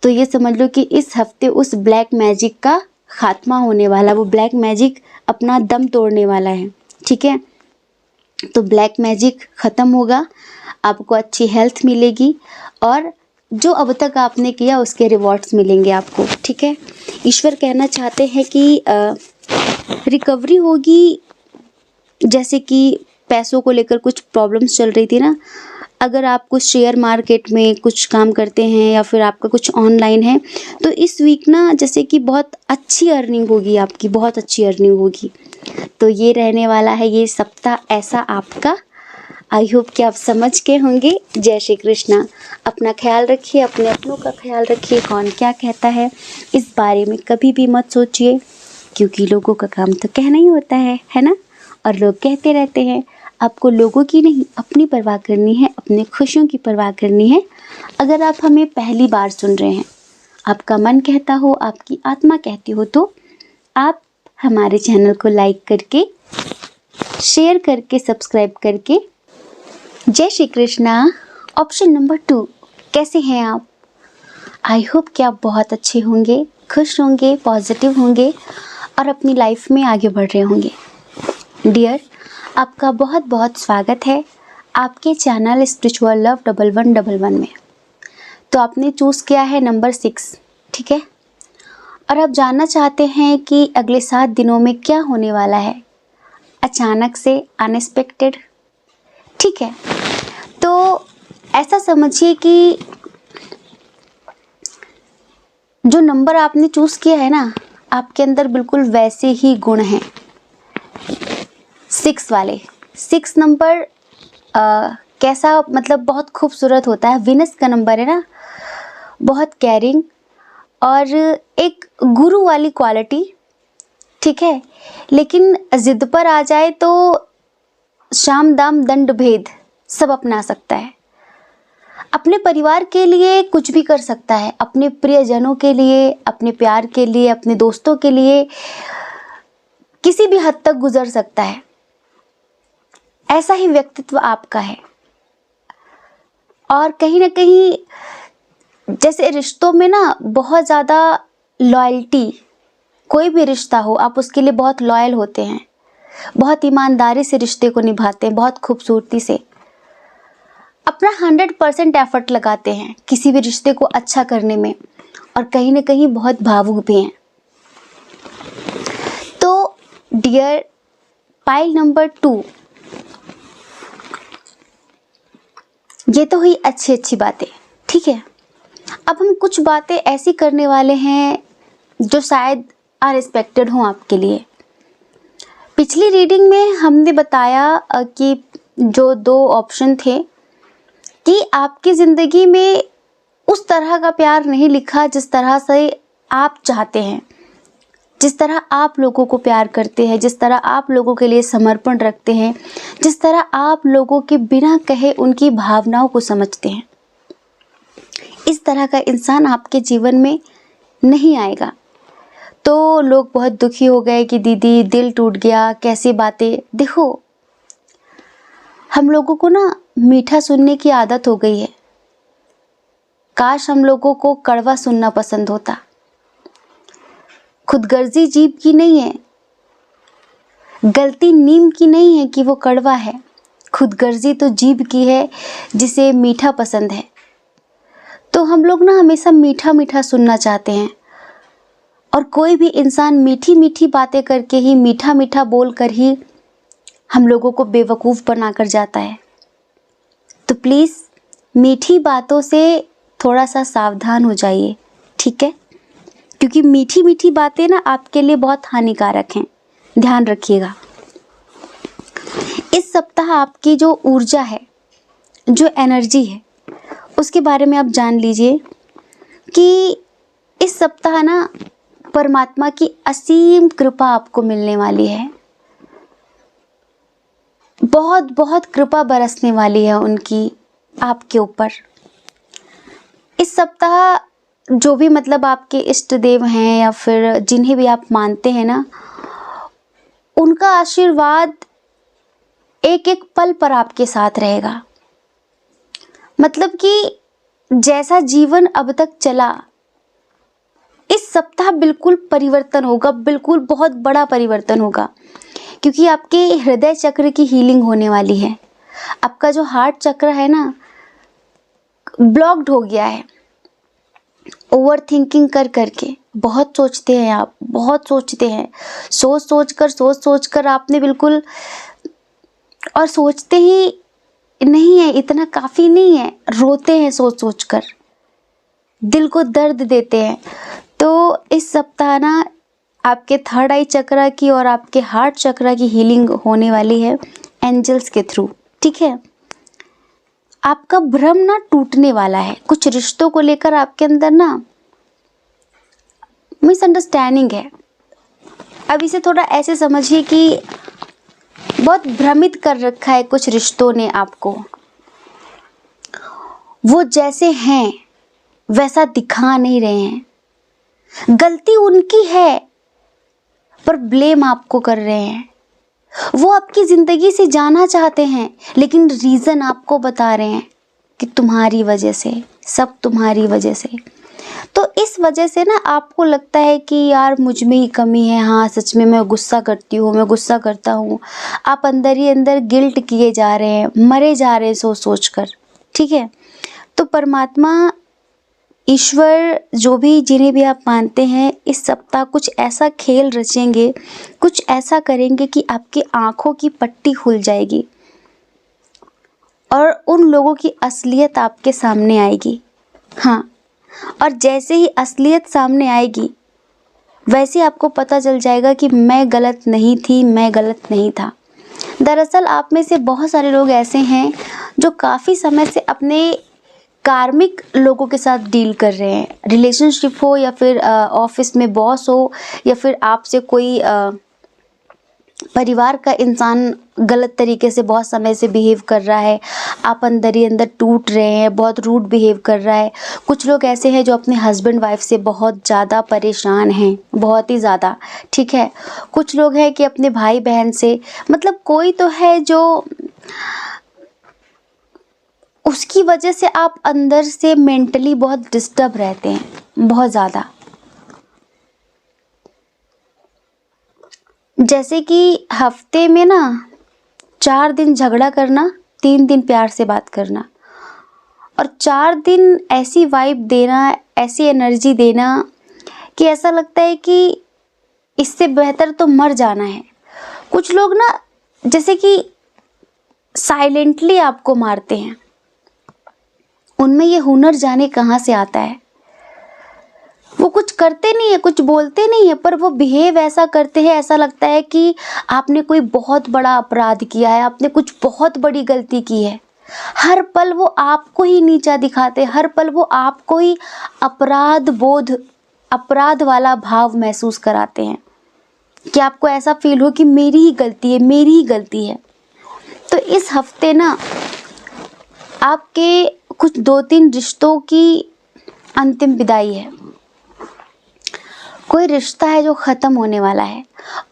तो ये समझ लो कि इस हफ्ते उस ब्लैक मैजिक का खात्मा होने वाला, वो ब्लैक मैजिक अपना दम तोड़ने वाला है, ठीक है। तो ब्लैक मैजिक ख़त्म होगा, आपको अच्छी हेल्थ मिलेगी, और जो अब तक आपने किया उसके रिवॉर्ड्स मिलेंगे आपको, ठीक है। ईश्वर कहना चाहते हैं कि रिकवरी होगी। जैसे कि पैसों को लेकर कुछ प्रॉब्लम्स चल रही थी ना, अगर आप कुछ शेयर मार्केट में कुछ काम करते हैं या फिर आपका कुछ ऑनलाइन है, तो इस वीक ना जैसे कि बहुत अच्छी अर्निंग होगी आपकी, बहुत अच्छी अर्निंग होगी। तो ये रहने वाला है ये सप्ताह ऐसा आपका। आई होप कि आप समझ के होंगे। जय श्री कृष्णा। अपना ख्याल रखिए, अपने अपनों का ख्याल रखिए। कौन क्या कहता है इस बारे में कभी भी मत सोचिए, क्योंकि लोगों का काम तो कहना ही होता है ना। और लोग कहते रहते हैं, आपको लोगों की नहीं अपनी परवाह करनी है, अपनी खुशियों की परवाह करनी है। अगर आप हमें पहली बार सुन रहे हैं, आपका मन कहता हो, आपकी आत्मा कहती हो, तो आप हमारे चैनल को लाइक करके, शेयर करके, सब्सक्राइब करके। जय श्री कृष्णा। ऑप्शन नंबर 2, कैसे हैं आप? आई होप कि आप बहुत अच्छे होंगे, खुश होंगे, पॉजिटिव होंगे और अपनी लाइफ में आगे बढ़ रहे होंगे। डियर, आपका बहुत बहुत स्वागत है आपके चैनल स्पिरिचुअल लव 1111 में। तो आपने चूज़ किया है नंबर 6, ठीक है। और आप जानना चाहते हैं कि अगले 7 दिनों में क्या होने वाला है, अचानक से, अनएक्सपेक्टेड, ठीक है। तो ऐसा समझिए कि जो नंबर आपने चूज़ किया है ना, आपके अंदर बिल्कुल वैसे ही गुण हैं, 6 वाले। 6 नंबर कैसा, मतलब बहुत खूबसूरत होता है। विनस का नंबर है ना, बहुत केयरिंग और एक गुरु वाली क्वालिटी, ठीक है। लेकिन जिद पर आ जाए तो शाम दाम दंड भेद सब अपना सकता है। अपने परिवार के लिए कुछ भी कर सकता है, अपने प्रियजनों के लिए, अपने प्यार के लिए, अपने दोस्तों के लिए किसी भी हद तक गुजर सकता है। ऐसा ही व्यक्तित्व आपका है। और कहीं ना कहीं जैसे रिश्तों में ना बहुत ज़्यादा लॉयल्टी, कोई भी रिश्ता हो आप उसके लिए बहुत लॉयल होते हैं, बहुत ईमानदारी से रिश्ते को निभाते हैं, बहुत खूबसूरती से अपना 100% एफर्ट लगाते हैं किसी भी रिश्ते को अच्छा करने में, और कहीं ना कहीं बहुत भावुक भी हैं। तो डियर, पाइल नंबर 2, ये तो हुई अच्छी अच्छी बातें, ठीक है। अब हम कुछ बातें ऐसी करने वाले हैं जो शायद अनएक्सपेक्टेड हों आपके लिए। पिछली रीडिंग में हमने बताया कि जो 2 ऑप्शन थे कि आपकी ज़िंदगी में उस तरह का प्यार नहीं लिखा जिस तरह से आप चाहते हैं, जिस तरह आप लोगों को प्यार करते हैं, जिस तरह आप लोगों के लिए समर्पण रखते हैं, जिस तरह आप लोगों के बिना कहे उनकी भावनाओं को समझते हैं। इस तरह का इंसान आपके जीवन में नहीं आएगा। तो लोग बहुत दुखी हो गए कि दीदी दिल टूट गया, कैसी बातें। देखो, हम लोगों को ना मीठा सुनने की आदत हो गई है। काश हम लोगों को कड़वा सुनना पसंद होता। खुदगर्जी जीभ की नहीं है, गलती नीम की नहीं है कि वो कड़वा है। खुदगर्जी तो जीभ की है जिसे मीठा पसंद है। तो हम लोग ना हमेशा मीठा मीठा सुनना चाहते हैं, और कोई भी इंसान मीठी मीठी बातें करके ही, मीठा मीठा बोल कर ही हम लोगों को बेवकूफ़ बना कर जाता है। तो प्लीज़ मीठी बातों से थोड़ा सा सावधान हो जाइए, ठीक है? क्योंकि मीठी मीठी बातें ना आपके लिए बहुत हानिकारक हैं, ध्यान रखिएगा। इस सप्ताह आपकी जो ऊर्जा है, जो एनर्जी है, उसके बारे में आप जान लीजिए कि इस सप्ताह ना परमात्मा की असीम कृपा आपको मिलने वाली है। बहुत बहुत कृपा बरसने वाली है उनकी आपके ऊपर। इस सप्ताह जो भी मतलब आपके इष्ट देव हैं या फिर जिन्हें भी आप मानते हैं ना, उनका आशीर्वाद एक एक पल पर आपके साथ रहेगा। मतलब कि जैसा जीवन अब तक चला, इस सप्ताह बिल्कुल परिवर्तन होगा, बिल्कुल बहुत बड़ा परिवर्तन होगा। क्योंकि आपके हृदय चक्र की हीलिंग होने वाली है। आपका जो हार्ट चक्र है ना, ब्लॉक्ड हो गया है ओवर थिंकिंग कर करके। बहुत सोचते हैं आप, बहुत सोचते हैं, सोच सोच कर आपने बिल्कुल, और सोचते ही नहीं है, इतना काफ़ी नहीं है, रोते हैं सोच सोच कर, दिल को दर्द देते हैं। तो इस सप्ताह ना आपके थर्ड आई चक्र की और आपके हार्ट चक्र की हीलिंग होने वाली है एंजल्स के थ्रू, ठीक है? आपका भ्रम ना टूटने वाला है। कुछ रिश्तों को लेकर आपके अंदर ना मिसअंडरस्टैंडिंग है। अब इसे थोड़ा ऐसे समझिए कि बहुत भ्रमित कर रखा है कुछ रिश्तों ने आपको। वो जैसे हैं वैसा दिखा नहीं रहे हैं। गलती उनकी है पर ब्लेम आपको कर रहे हैं। वो आपकी ज़िंदगी से जाना चाहते हैं, लेकिन रीज़न आपको बता रहे हैं कि तुम्हारी वजह से, सब तुम्हारी वजह से। तो इस वजह से ना आपको लगता है कि यार मुझ में ही कमी है। हाँ, सच में मैं गुस्सा करती हूँ, मैं गुस्सा करता हूँ। आप अंदर ही अंदर गिल्ट किए जा रहे हैं, मरे जा रहे हैं सोच सोच कर, ठीक है? तो परमात्मा, ईश्वर, जो भी जिन्हें भी आप मानते हैं, इस सप्ताह कुछ ऐसा खेल रचेंगे, कुछ ऐसा करेंगे कि आपकी आँखों की पट्टी खुल जाएगी और उन लोगों की असलियत आपके सामने आएगी। हाँ, और जैसे ही असलियत सामने आएगी, वैसे आपको पता चल जाएगा कि मैं गलत नहीं थी, मैं गलत नहीं था। दरअसल आप में से बहुत सारे लोग ऐसे हैं जो काफ़ी समय से अपने कार्मिक लोगों के साथ डील कर रहे हैं। रिलेशनशिप हो या फिर ऑफिस में बॉस हो या फिर आपसे कोई परिवार का इंसान गलत तरीके से बहुत समय से बिहेव कर रहा है। आप अंदर ही अंदर टूट रहे हैं, बहुत रूड बिहेव कर रहा है। कुछ लोग ऐसे हैं जो अपने हस्बैंड वाइफ से बहुत ज़्यादा परेशान हैं, बहुत ही ज़्यादा, ठीक है? कुछ लोग हैं कि अपने भाई बहन से, मतलब कोई तो है जो उसकी वजह से आप अंदर से मेंटली बहुत डिस्टर्ब रहते हैं, बहुत ज़्यादा। जैसे कि हफ्ते में ना 4 दिन झगड़ा करना, 3 दिन प्यार से बात करना, और 4 दिन ऐसी वाइब देना, ऐसी एनर्जी देना कि ऐसा लगता है कि इससे बेहतर तो मर जाना है। कुछ लोग ना जैसे कि साइलेंटली आपको मारते हैं। उनमें ये हुनर जाने कहाँ से आता है। वो कुछ करते नहीं है, कुछ बोलते नहीं है, पर वो बिहेव ऐसा करते हैं, ऐसा लगता है कि आपने कोई बहुत बड़ा अपराध किया है, आपने कुछ बहुत बड़ी गलती की है। हर पल वो आपको ही नीचा दिखाते, हर पल वो आपको ही अपराध बोध, अपराध वाला भाव महसूस कराते हैं कि आपको ऐसा फील हो कि मेरी ही गलती है, मेरी ही गलती है। तो इस हफ्ते ना आपके कुछ 2-3 रिश्तों की अंतिम विदाई है, कोई रिश्ता है जो ख़त्म होने वाला है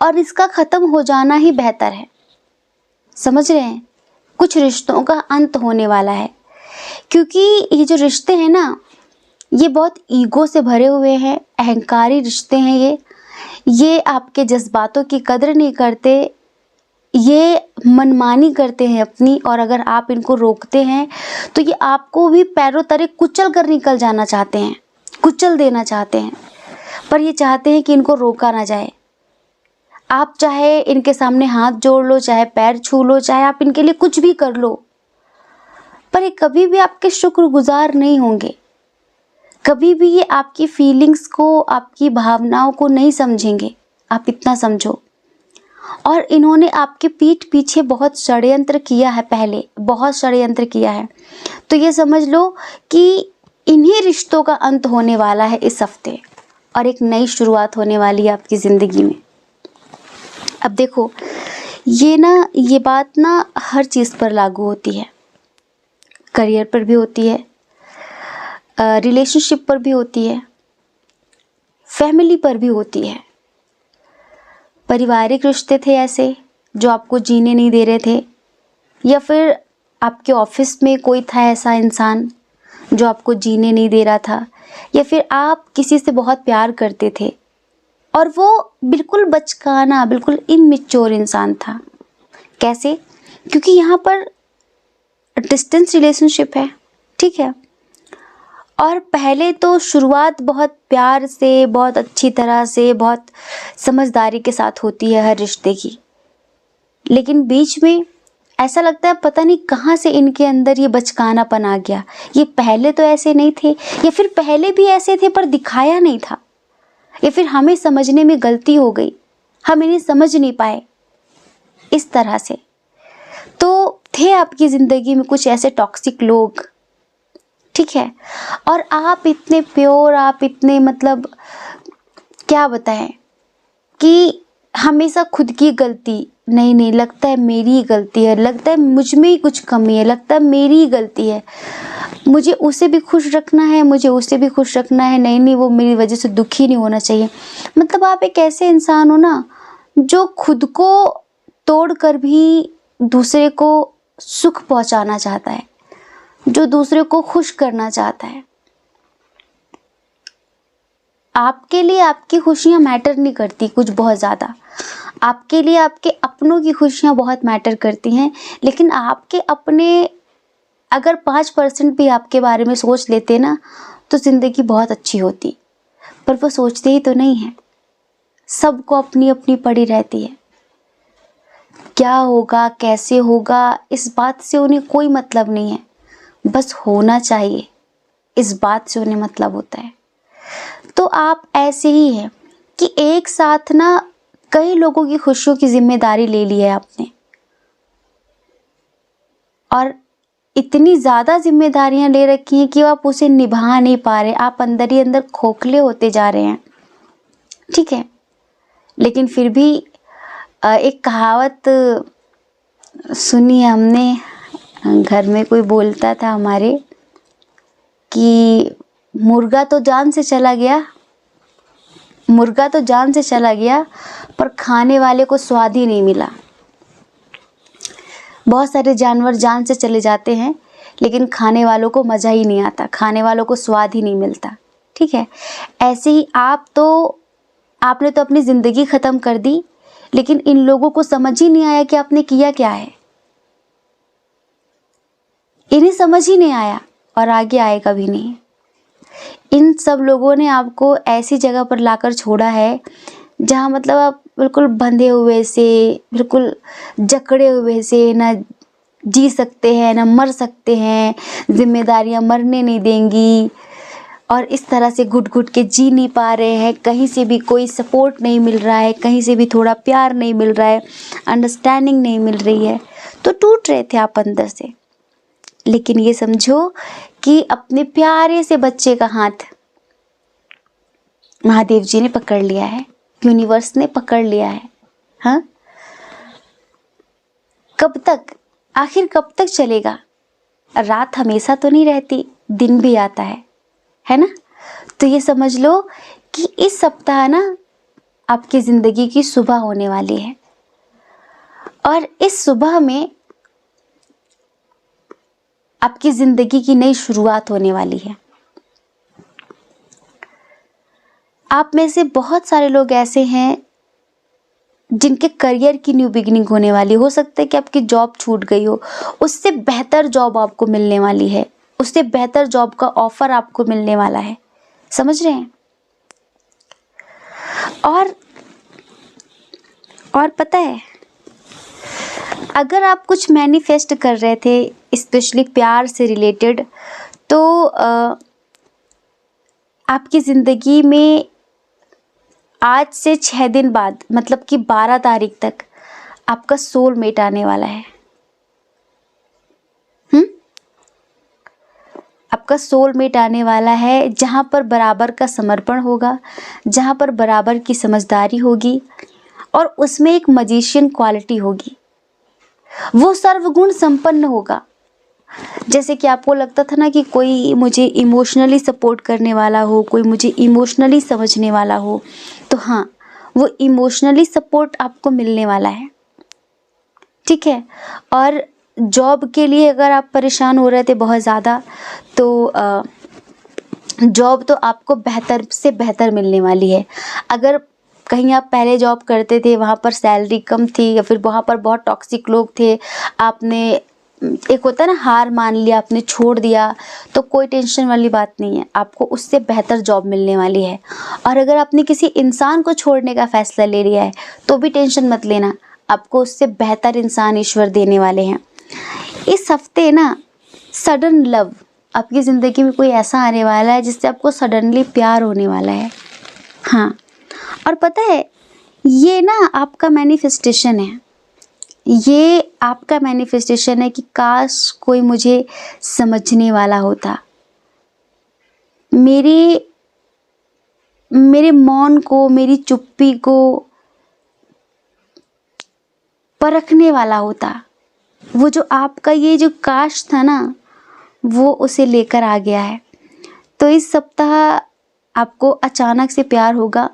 और इसका ख़त्म हो जाना ही बेहतर है। समझ रहे हैं? कुछ रिश्तों का अंत होने वाला है, क्योंकि ये जो रिश्ते हैं ना, ये बहुत ईगो से भरे हुए हैं, अहंकारी रिश्ते हैं। ये आपके जज्बातों की कदर नहीं करते, ये मनमानी करते हैं अपनी, और अगर आप इनको रोकते हैं तो ये आपको भी पैरों तले कुचल कर निकल जाना चाहते हैं, कुचल देना चाहते हैं, पर ये चाहते हैं कि इनको रोका ना जाए। आप चाहे इनके सामने हाथ जोड़ लो, चाहे पैर छू लो, चाहे आप इनके लिए कुछ भी कर लो, पर ये कभी भी आपके शुक्रगुजार नहीं होंगे। कभी भी ये आपकी फीलिंग्स को, आपकी भावनाओं को नहीं समझेंगे, आप इतना समझो। और इन्होंने आपके पीठ पीछे बहुत षड्यंत्र किया है, पहले बहुत षड्यंत्र किया है। तो ये समझ लो कि इन्हीं रिश्तों का अंत होने वाला है इस हफ्ते, और एक नई शुरुआत होने वाली है आपकी ज़िंदगी में। अब देखो, ये बात ना हर चीज़ पर लागू होती है। करियर पर भी होती है, रिलेशनशिप पर भी होती है, फैमिली पर भी होती है। पारिवारिक रिश्ते थे ऐसे जो आपको जीने नहीं दे रहे थे, या फिर आपके ऑफिस में कोई था ऐसा इंसान जो आपको जीने नहीं दे रहा था, या फिर आप किसी से बहुत प्यार करते थे और वो बिल्कुल बचकाना, बिल्कुल इमैच्योर इंसान था। कैसे? क्योंकि यहाँ पर डिस्टेंस रिलेशनशिप है, ठीक है। और पहले तो शुरुआत बहुत प्यार से, बहुत अच्छी तरह से, बहुत समझदारी के साथ होती है हर रिश्ते की, लेकिन बीच में ऐसा लगता है पता नहीं कहाँ से इनके अंदर ये बचकानापन आ गया। ये पहले तो ऐसे नहीं थे, या फिर पहले भी ऐसे थे पर दिखाया नहीं था, या फिर हमें समझने में गलती हो गई, हम इन्हें समझ नहीं पाए। इस तरह से तो थे आपकी ज़िंदगी में कुछ ऐसे टॉक्सिक लोग, ठीक है। और आप इतने प्योर, आप इतने मतलब क्या बताएं कि हमेशा खुद की गलती, नहीं लगता है मेरी ही गलती है, लगता है मुझ में ही कुछ कमी है, लगता है मेरी ही गलती है, मुझे उसे भी खुश रखना है, मुझे उसे भी खुश रखना है, नहीं वो मेरी वजह से दुखी नहीं होना चाहिए। मतलब आप एक ऐसे इंसान हो ना जो खुद को तोड़ कर भी दूसरे को सुख पहुंचाना चाहता है, जो दूसरे को खुश करना चाहता है। आपके लिए आपकी खुशियां मैटर नहीं करती कुछ बहुत ज़्यादा, आपके लिए आपके अपनों की खुशियां बहुत मैटर करती हैं। लेकिन आपके अपने अगर 5% भी आपके बारे में सोच लेते ना तो ज़िंदगी बहुत अच्छी होती, पर वो सोचते ही तो नहीं है। सबको अपनी अपनी पड़ी रहती है, क्या होगा कैसे होगा इस बात से उन्हें कोई मतलब नहीं है, बस होना चाहिए इस बात से उन्हें मतलब होता है। तो आप ऐसे ही हैं कि एक साथ ना कई लोगों की खुशियों की जिम्मेदारी ले ली है आपने, और इतनी ज़्यादा जिम्मेदारियां ले रखी हैं कि आप उसे निभा नहीं पा रहे, आप अंदर ही अंदर खोखले होते जा रहे हैं, ठीक है। लेकिन फिर भी एक कहावत सुनी है हमने, घर में कोई बोलता था हमारे कि मुर्गा तो जान से चला गया, मुर्गा तो जान से चला गया पर खाने वाले को स्वाद ही नहीं मिला। बहुत सारे जानवर जान से चले जाते हैं लेकिन खाने वालों को मज़ा ही नहीं आता, खाने वालों को स्वाद ही नहीं मिलता, ठीक है। ऐसे ही आपने तो अपनी ज़िंदगी ख़त्म कर दी, लेकिन इन लोगों को समझ ही नहीं आया कि आपने किया क्या है। इन्हें समझ ही नहीं आया और आगे आएगा भी नहीं। इन सब लोगों ने आपको ऐसी जगह पर लाकर छोड़ा है जहाँ मतलब आप बिल्कुल बंधे हुए से, बिल्कुल जकड़े हुए से, ना जी सकते हैं ना मर सकते हैं, जिम्मेदारियाँ मरने नहीं देंगी, और इस तरह से घुट घुट के जी नहीं पा रहे हैं। कहीं से भी कोई सपोर्ट नहीं मिल रहा है, कहीं से भी थोड़ा प्यार नहीं मिल रहा है, अंडरस्टैंडिंग नहीं मिल रही है, तो टूट रहे थे आप अंदर से। लेकिन ये समझो कि अपने प्यारे से बच्चे का हाथ महादेव जी ने पकड़ लिया है, यूनिवर्स ने पकड़ लिया है। हाँ, कब तक, आखिर कब तक चलेगा? रात हमेशा तो नहीं रहती, दिन भी आता है ना। तो ये समझ लो कि इस सप्ताह ना आपकी ज़िंदगी की सुबह होने वाली है, और इस सुबह में आपकी ज़िंदगी की नई शुरुआत होने वाली है। आप में से बहुत सारे लोग ऐसे हैं जिनके करियर की न्यू बिगिनिंग होने वाली। हो सकता है कि आपकी जॉब छूट गई हो, उससे बेहतर जॉब आपको मिलने वाली है, उससे बेहतर जॉब का ऑफर आपको मिलने वाला है। समझ रहे हैं? और पता है, अगर आप कुछ मैनिफेस्ट कर रहे थे स्पेशली प्यार से रिलेटेड, तो आपकी ज़िंदगी में आज से 6 दिन बाद, मतलब कि 12 तारीख तक आपका सोलमेट आने वाला है। आपका सोलमेट आने वाला है, जहाँ पर बराबर का समर्पण होगा, जहाँ पर बराबर की समझदारी होगी, और उसमें एक मैजिशियन क्वालिटी होगी। वो सर्वगुण संपन्न होगा। जैसे कि आपको लगता था ना कि कोई मुझे इमोशनली सपोर्ट करने वाला हो, कोई मुझे इमोशनली समझने वाला हो, तो हाँ, वो इमोशनली सपोर्ट आपको मिलने वाला है। ठीक है? और जॉब के लिए अगर आप परेशान हो रहे थे बहुत ज़्यादा, तो जॉब तो आपको बेहतर से बेहतर मिलने वाली है। अगर कहीं आप पहले जॉब करते थे, वहाँ पर सैलरी कम थी, या फिर वहाँ पर बहुत टॉक्सिक लोग थे, आपने एक होता है ना हार मान लिया, आपने छोड़ दिया, तो कोई टेंशन वाली बात नहीं है, आपको उससे बेहतर जॉब मिलने वाली है। और अगर आपने किसी इंसान को छोड़ने का फैसला ले लिया है, तो भी टेंशन मत लेना, आपको उससे बेहतर इंसान ईश्वर देने वाले हैं। इस हफ्ते ना सडन लव, आपकी ज़िंदगी में कोई ऐसा आने वाला है जिससे आपको सडनली प्यार होने वाला है। हाँ, और पता है, ये ना आपका मैनिफेस्टेशन है। ये आपका मैनिफेस्टेशन है कि काश कोई मुझे समझने वाला होता, मेरे मौन को, मेरी चुप्पी को परखने वाला होता। वो जो आपका ये जो काश था ना, वो उसे लेकर आ गया है। तो इस सप्ताह आपको अचानक से प्यार होगा।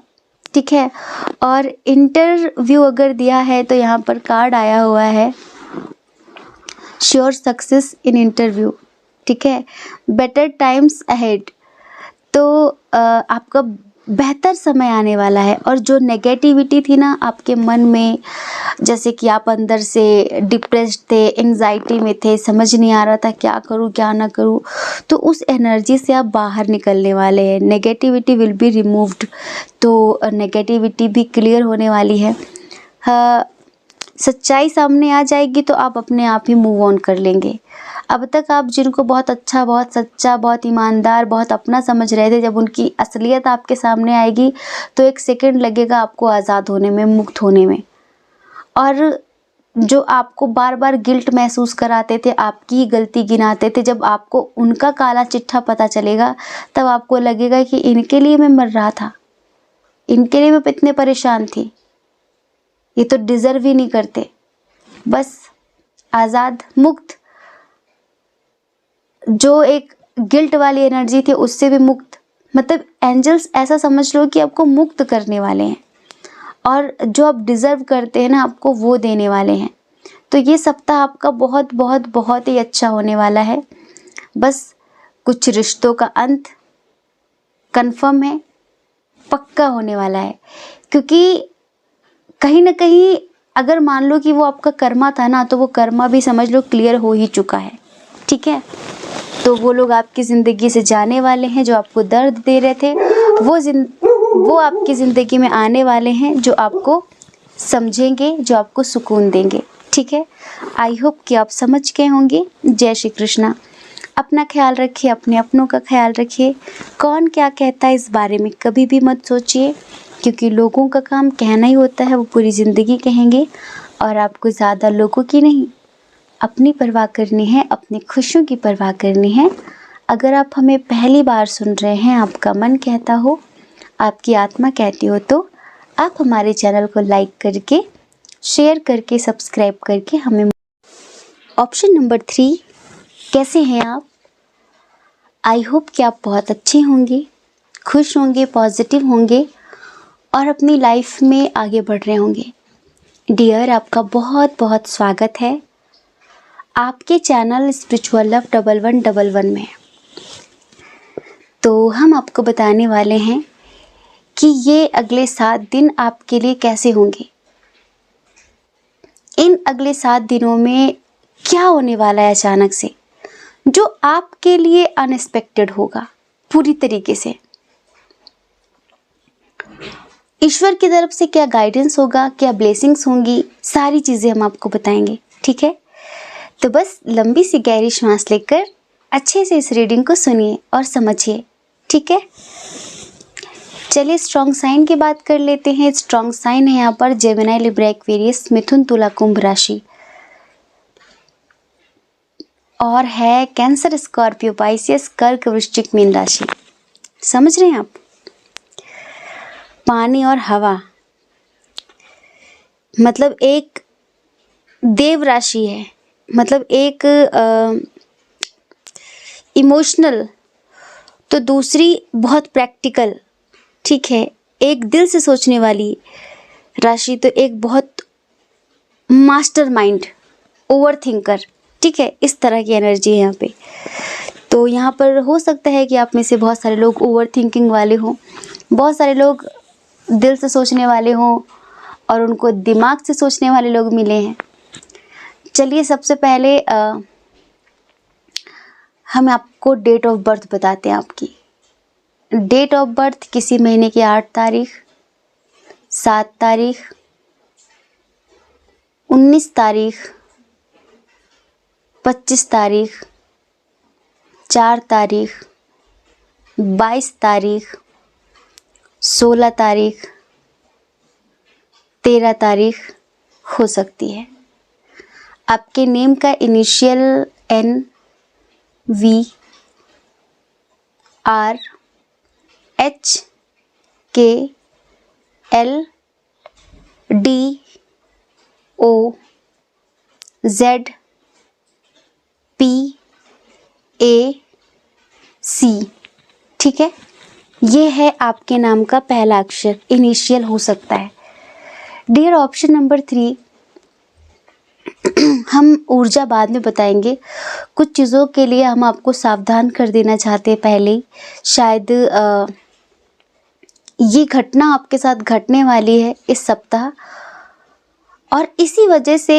ठीक है? और इंटरव्यू अगर दिया है तो यहाँ पर कार्ड आया हुआ है, श्योर सक्सेस इन इंटरव्यू। ठीक है? Better times ahead. तो आपका बेहतर समय आने वाला है। और जो नेगेटिविटी थी ना आपके मन में, जैसे कि आप अंदर से डिप्रेस्ड थे, एंजाइटी में थे, समझ नहीं आ रहा था क्या करूँ क्या ना करूँ, तो उस एनर्जी से आप बाहर निकलने वाले हैं। Negativity will be removed. तो नेगेटिविटी भी क्लियर होने वाली है। सच्चाई सामने आ जाएगी तो आप अपने आप ही मूव ऑन कर लेंगे। अब तक आप जिनको बहुत अच्छा, बहुत सच्चा, बहुत ईमानदार, बहुत अपना समझ रहे थे, जब उनकी असलियत आपके सामने आएगी तो एक सेकंड लगेगा आपको आज़ाद होने में, मुक्त होने में। और जो आपको बार बार गिल्ट महसूस कराते थे, आपकी ही गलती गिनाते थे, जब आपको उनका काला चिट्ठा पता चलेगा तब आपको लगेगा कि इनके लिए मैं मर रहा था, इनके लिए मैं इतने परेशान थी, ये तो डिज़र्व ही नहीं करते। बस आज़ाद, मुक्त, जो एक गिल्ट वाली एनर्जी थी उससे भी मुक्त। मतलब एंजल्स ऐसा समझ लो कि आपको मुक्त करने वाले हैं, और जो आप डिज़र्व करते हैं ना आपको वो देने वाले हैं। तो ये सप्ताह आपका बहुत बहुत बहुत ही अच्छा होने वाला है। बस कुछ रिश्तों का अंत कन्फर्म है, पक्का होने वाला है, क्योंकि कहीं ना कहीं अगर मान लो कि वो आपका कर्मा था ना, तो वो कर्मा भी समझ लो क्लियर हो ही चुका है। ठीक है? तो वो लोग आपकी ज़िंदगी से जाने वाले हैं जो आपको दर्द दे रहे थे, वो आपकी ज़िंदगी में आने वाले हैं जो आपको समझेंगे, जो आपको सुकून देंगे। ठीक है? आई होप कि आप समझ गए होंगे। जय श्री कृष्णा। अपना ख्याल रखिए, अपने अपनों का ख्याल रखिए। कौन क्या कहता है इस बारे में कभी भी मत सोचिए, क्योंकि लोगों का काम कहना ही होता है, वो पूरी ज़िंदगी कहेंगे। और आपको ज़्यादा लोगों की नहीं, अपनी परवाह करनी है, अपनी खुशियों की परवाह करनी है। अगर आप हमें पहली बार सुन रहे हैं, आपका मन कहता हो, आपकी आत्मा कहती हो, तो आप हमारे चैनल को लाइक करके, शेयर करके, सब्सक्राइब करके हमें। ऑप्शन नंबर 3, कैसे हैं आप? आई होप कि आप बहुत अच्छे होंगे। खुश होंगे, पॉजिटिव होंगे और अपनी लाइफ में आगे बढ़ रहे होंगे। डियर, आपका बहुत बहुत स्वागत है आपके चैनल स्पिरिचुअल लव 1111 में। तो हम आपको बताने वाले हैं कि ये अगले 7 दिन आपके लिए कैसे होंगे। इन अगले 7 दिनों में क्या होने वाला है अचानक से, जो आपके लिए अनएक्सपेक्टेड होगा पूरी तरीके से। ईश्वर की तरफ से क्या गाइडेंस होगा, क्या ब्लेसिंग्स होंगी, सारी चीज़ें हम आपको बताएंगे। ठीक है, तो बस लंबी सी गहरी सांस लेकर अच्छे से इस रीडिंग को सुनिए और समझिए। ठीक है, चलिए स्ट्रॉन्ग साइन की बात कर लेते हैं। स्ट्रॉन्ग साइन है यहाँ पर जेमिनी, लिब्रा, एक्वेरियस, मिथुन, तुला, कुंभ राशि, और है कैंसर, स्कॉर्पियो, पाइसियस, कर्क, वृश्चिक, मीन राशि। समझ रहे हैं आप? पानी और हवा मतलब एक देव राशि है, मतलब एक इमोशनल, तो दूसरी बहुत प्रैक्टिकल। ठीक है, एक दिल से सोचने वाली राशि, तो एक बहुत मास्टरमाइंड, ओवर थिंकर। ठीक है, इस तरह की एनर्जी है यहाँ पे। तो यहाँ पर हो सकता है कि आप में से बहुत सारे लोग ओवर थिंकिंग वाले हों, बहुत सारे लोग दिल से सोचने वाले हों और उनको दिमाग से सोचने वाले लोग मिले हैं। चलिए सबसे पहले हम आपको डेट ऑफ बर्थ बताते हैं। आपकी डेट ऑफ बर्थ किसी महीने की 8 तारीख, 7 तारीख, 19 तारीख, 25 तारीख, 4 तारीख, 22 तारीख, 16 तारीख, 13 तारीख हो सकती है। आपके नेम का initial N, V, R, H, K, L, D, O, Z, P, A, C। ठीक है, ये है आपके नाम का पहला अक्षर, इनिशियल हो सकता है। डियर, ऑप्शन नंबर 3 हम ऊर्जा बाद में बताएंगे। कुछ चीज़ों के लिए हम आपको सावधान कर देना चाहते हैं पहले ही। शायद ये घटना आपके साथ घटने वाली है इस सप्ताह, और इसी वजह से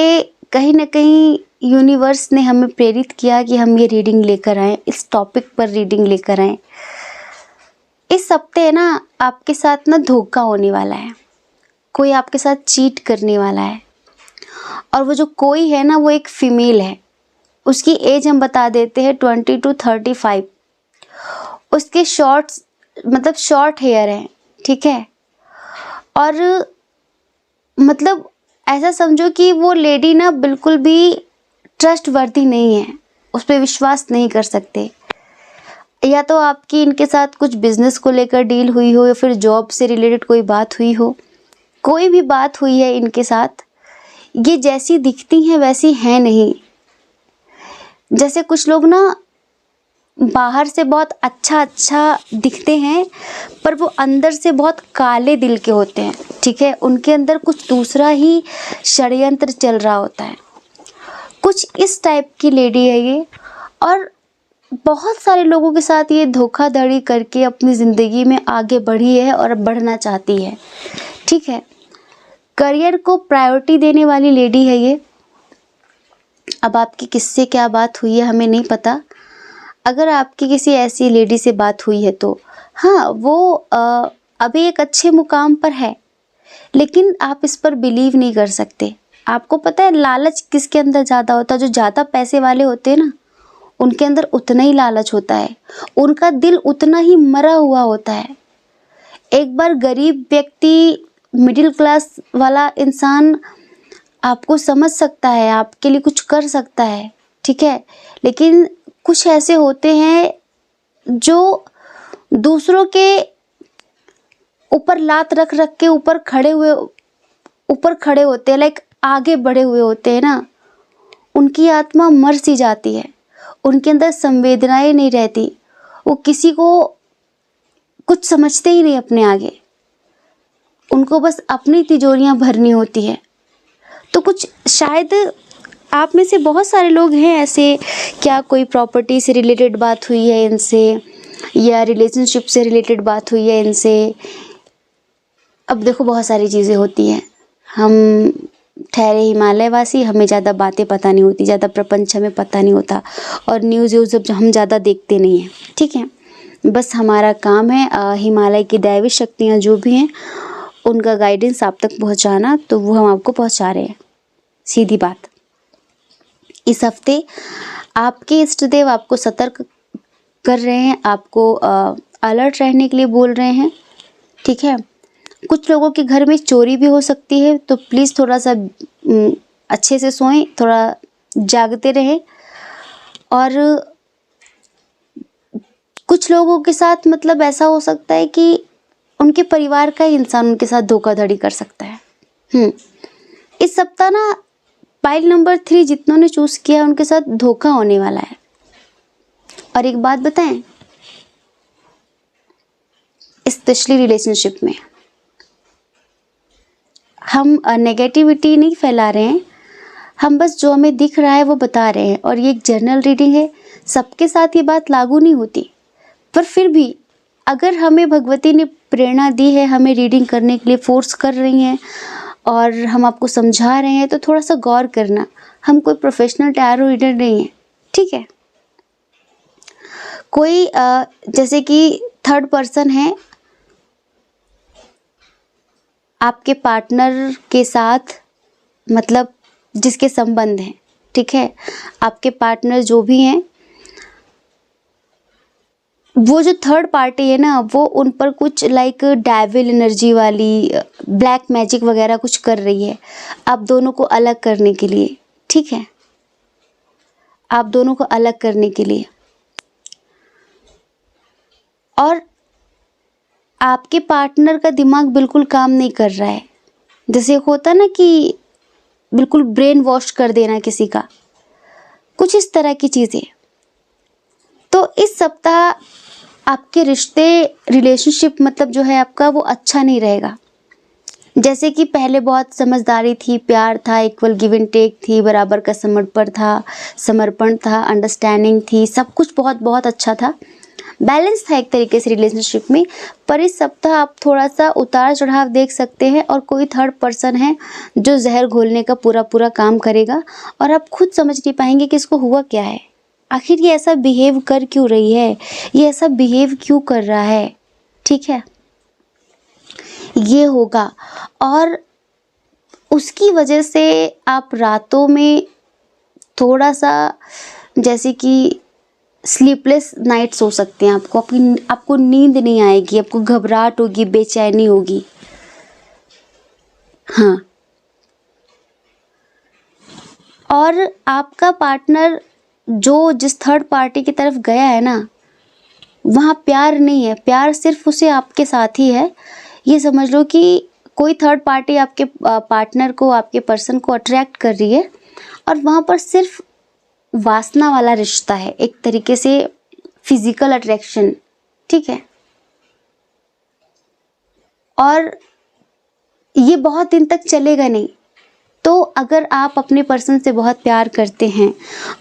कहीं ना कहीं यूनिवर्स ने हमें प्रेरित किया कि हम ये रीडिंग लेकर आएँ, इस टॉपिक पर रीडिंग लेकर आएँ। इस हफ्ते ना आपके साथ ना धोखा होने वाला है, कोई आपके साथ चीट करने वाला है, और वो जो कोई है ना वो एक फीमेल है। उसकी एज हम बता देते हैं 20 to 35। उसके शॉर्ट्स मतलब शॉर्ट हेयर है। ठीक है, और मतलब ऐसा समझो कि वो लेडी ना बिल्कुल भी ट्रस्ट वर्दी नहीं है, उस पर विश्वास नहीं कर सकते। या तो आपकी इनके साथ कुछ बिजनेस को लेकर डील हुई हो, या फिर जॉब से रिलेटेड कोई बात हुई हो, कोई भी बात हुई है इनके साथ। ये जैसी दिखती हैं वैसी हैं नहीं। जैसे कुछ लोग ना बाहर से बहुत अच्छा दिखते हैं, पर वो अंदर से बहुत काले दिल के होते हैं। ठीक है, उनके अंदर कुछ दूसरा ही षड्यंत्र चल रहा होता है। कुछ इस टाइप की लेडी है ये, और बहुत सारे लोगों के साथ ये धोखाधड़ी करके अपनी ज़िंदगी में आगे बढ़ी है और बढ़ना चाहती है। ठीक है, करियर को प्रायोरिटी देने वाली लेडी है ये। अब आपकी किससे क्या बात हुई है हमें नहीं पता। अगर आपकी किसी ऐसी लेडी से बात हुई है तो हाँ, वो अभी एक अच्छे मुकाम पर है, लेकिन आप इस पर बिलीव नहीं कर सकते। आपको पता है लालच किसके अंदर ज़्यादा होता है? जो ज़्यादा पैसे वाले होते हैं ना, उनके अंदर उतना ही लालच होता है, उनका दिल उतना ही मरा हुआ होता है। एक बार गरीब व्यक्ति, मिडिल क्लास वाला इंसान आपको समझ सकता है, आपके लिए कुछ कर सकता है। ठीक है, लेकिन कुछ ऐसे होते हैं जो दूसरों के ऊपर लात रख रख के ऊपर खड़े होते हैं, लाइक आगे बढ़े हुए होते हैं ना। उनकी आत्मा मर सी जाती है, उनके अंदर संवेदनाएं नहीं रहती। वो किसी को कुछ समझते ही नहीं अपने आगे, उनको बस अपनी तिजोरियां भरनी होती है। तो कुछ शायद आप में से बहुत सारे लोग हैं ऐसे, क्या कोई प्रॉपर्टी से रिलेटेड बात हुई है इनसे, या रिलेशनशिप से रिलेटेड बात हुई है इनसे। अब देखो बहुत सारी चीज़ें होती हैं, हम ठहरे हिमालयवासी, हमें ज़्यादा बातें पता नहीं होती, ज़्यादा प्रपंच हमें पता नहीं होता, और न्यूज़ व्यूज़ जब हम ज़्यादा देखते नहीं हैं, ठीक है। बस हमारा काम है हिमालय की दैवी शक्तियाँ जो भी हैं उनका गाइडेंस आप तक पहुँचाना, तो वो हम आपको पहुँचा रहे हैं, सीधी बात। इस हफ्ते आपके इष्ट देव आपको सतर्क कर रहे हैं, आपको अलर्ट रहने के लिए बोल रहे हैं, ठीक है। कुछ लोगों के घर में चोरी भी हो सकती है, तो प्लीज़ थोड़ा सा अच्छे से सोएं, थोड़ा जागते रहें। और कुछ लोगों के साथ मतलब ऐसा हो सकता है कि उनके परिवार का ही इंसान उनके साथ धोखाधड़ी कर सकता है। इस सप्ताह ना पाइल नंबर 3 जितनों ने चूज़ किया है उनके साथ धोखा होने वाला है। और एक बात बताएं, स्पेशली रिलेशनशिप में हम नेगेटिविटी नहीं फैला रहे हैं, हम बस जो हमें दिख रहा है वो बता रहे हैं। और ये एक जर्नल रीडिंग है, सबके साथ ये बात लागू नहीं होती, पर फिर भी अगर हमें भगवती ने प्रेरणा दी है, हमें रीडिंग करने के लिए फोर्स कर रही हैं और हम आपको समझा रहे हैं, तो थोड़ा सा गौर करना। हम कोई प्रोफेशनल टैरो रीडर नहीं है, ठीक है। कोई जैसे कि थर्ड पर्सन है आपके पार्टनर के साथ, मतलब जिसके संबंध हैं, ठीक है। आपके पार्टनर जो भी हैं, वो जो थर्ड पार्टी है ना, वो उन पर कुछ लाइक डेविल एनर्जी वाली ब्लैक मैजिक वगैरह कुछ कर रही है आप दोनों को अलग करने के लिए, ठीक है। आप दोनों को अलग करने के लिए। और आपके पार्टनर का दिमाग बिल्कुल काम नहीं कर रहा है, जैसे होता ना कि बिल्कुल ब्रेन वॉश कर देना किसी का, कुछ इस तरह की चीज़ें। तो इस सप्ताह आपके रिश्ते, रिलेशनशिप मतलब जो है आपका, वो अच्छा नहीं रहेगा। जैसे कि पहले बहुत समझदारी थी, प्यार था, इक्वल गिव एंड टेक थी, बराबर का समर्पण था, अंडरस्टैंडिंग थी, सब कुछ बहुत बहुत अच्छा था, बैलेंस था एक तरीके से रिलेशनशिप में। पर इस सप्ताह आप थोड़ा सा उतार चढ़ाव देख सकते हैं, और कोई थर्ड पर्सन है जो जहर घोलने का पूरा पूरा काम करेगा, और आप खुद समझ नहीं पाएंगे कि इसको हुआ क्या है, आखिर ये ऐसा बिहेव कर क्यों रही है, ये ऐसा बिहेव क्यों कर रहा है, ठीक है। ये होगा, और उसकी वजह से आप रातों में थोड़ा सा जैसे कि स्लीपलेस नाइट्स हो सकते हैं, आपको नींद नहीं आएगी, आपको घबराहट होगी, बेचैनी होगी। हाँ, और आपका पार्टनर जो जिस थर्ड पार्टी की तरफ गया है ना, वहाँ प्यार नहीं है, प्यार सिर्फ उसे आपके साथ ही है। ये समझ लो कि कोई थर्ड पार्टी आपके पार्टनर को, आपके पर्सन को अट्रैक्ट कर रही है, और वहाँ पर सिर्फ वासना वाला रिश्ता है, एक तरीके से फिजिकल अट्रैक्शन, ठीक है। और ये बहुत दिन तक चलेगा नहीं। तो अगर आप अपने पर्सन से बहुत प्यार करते हैं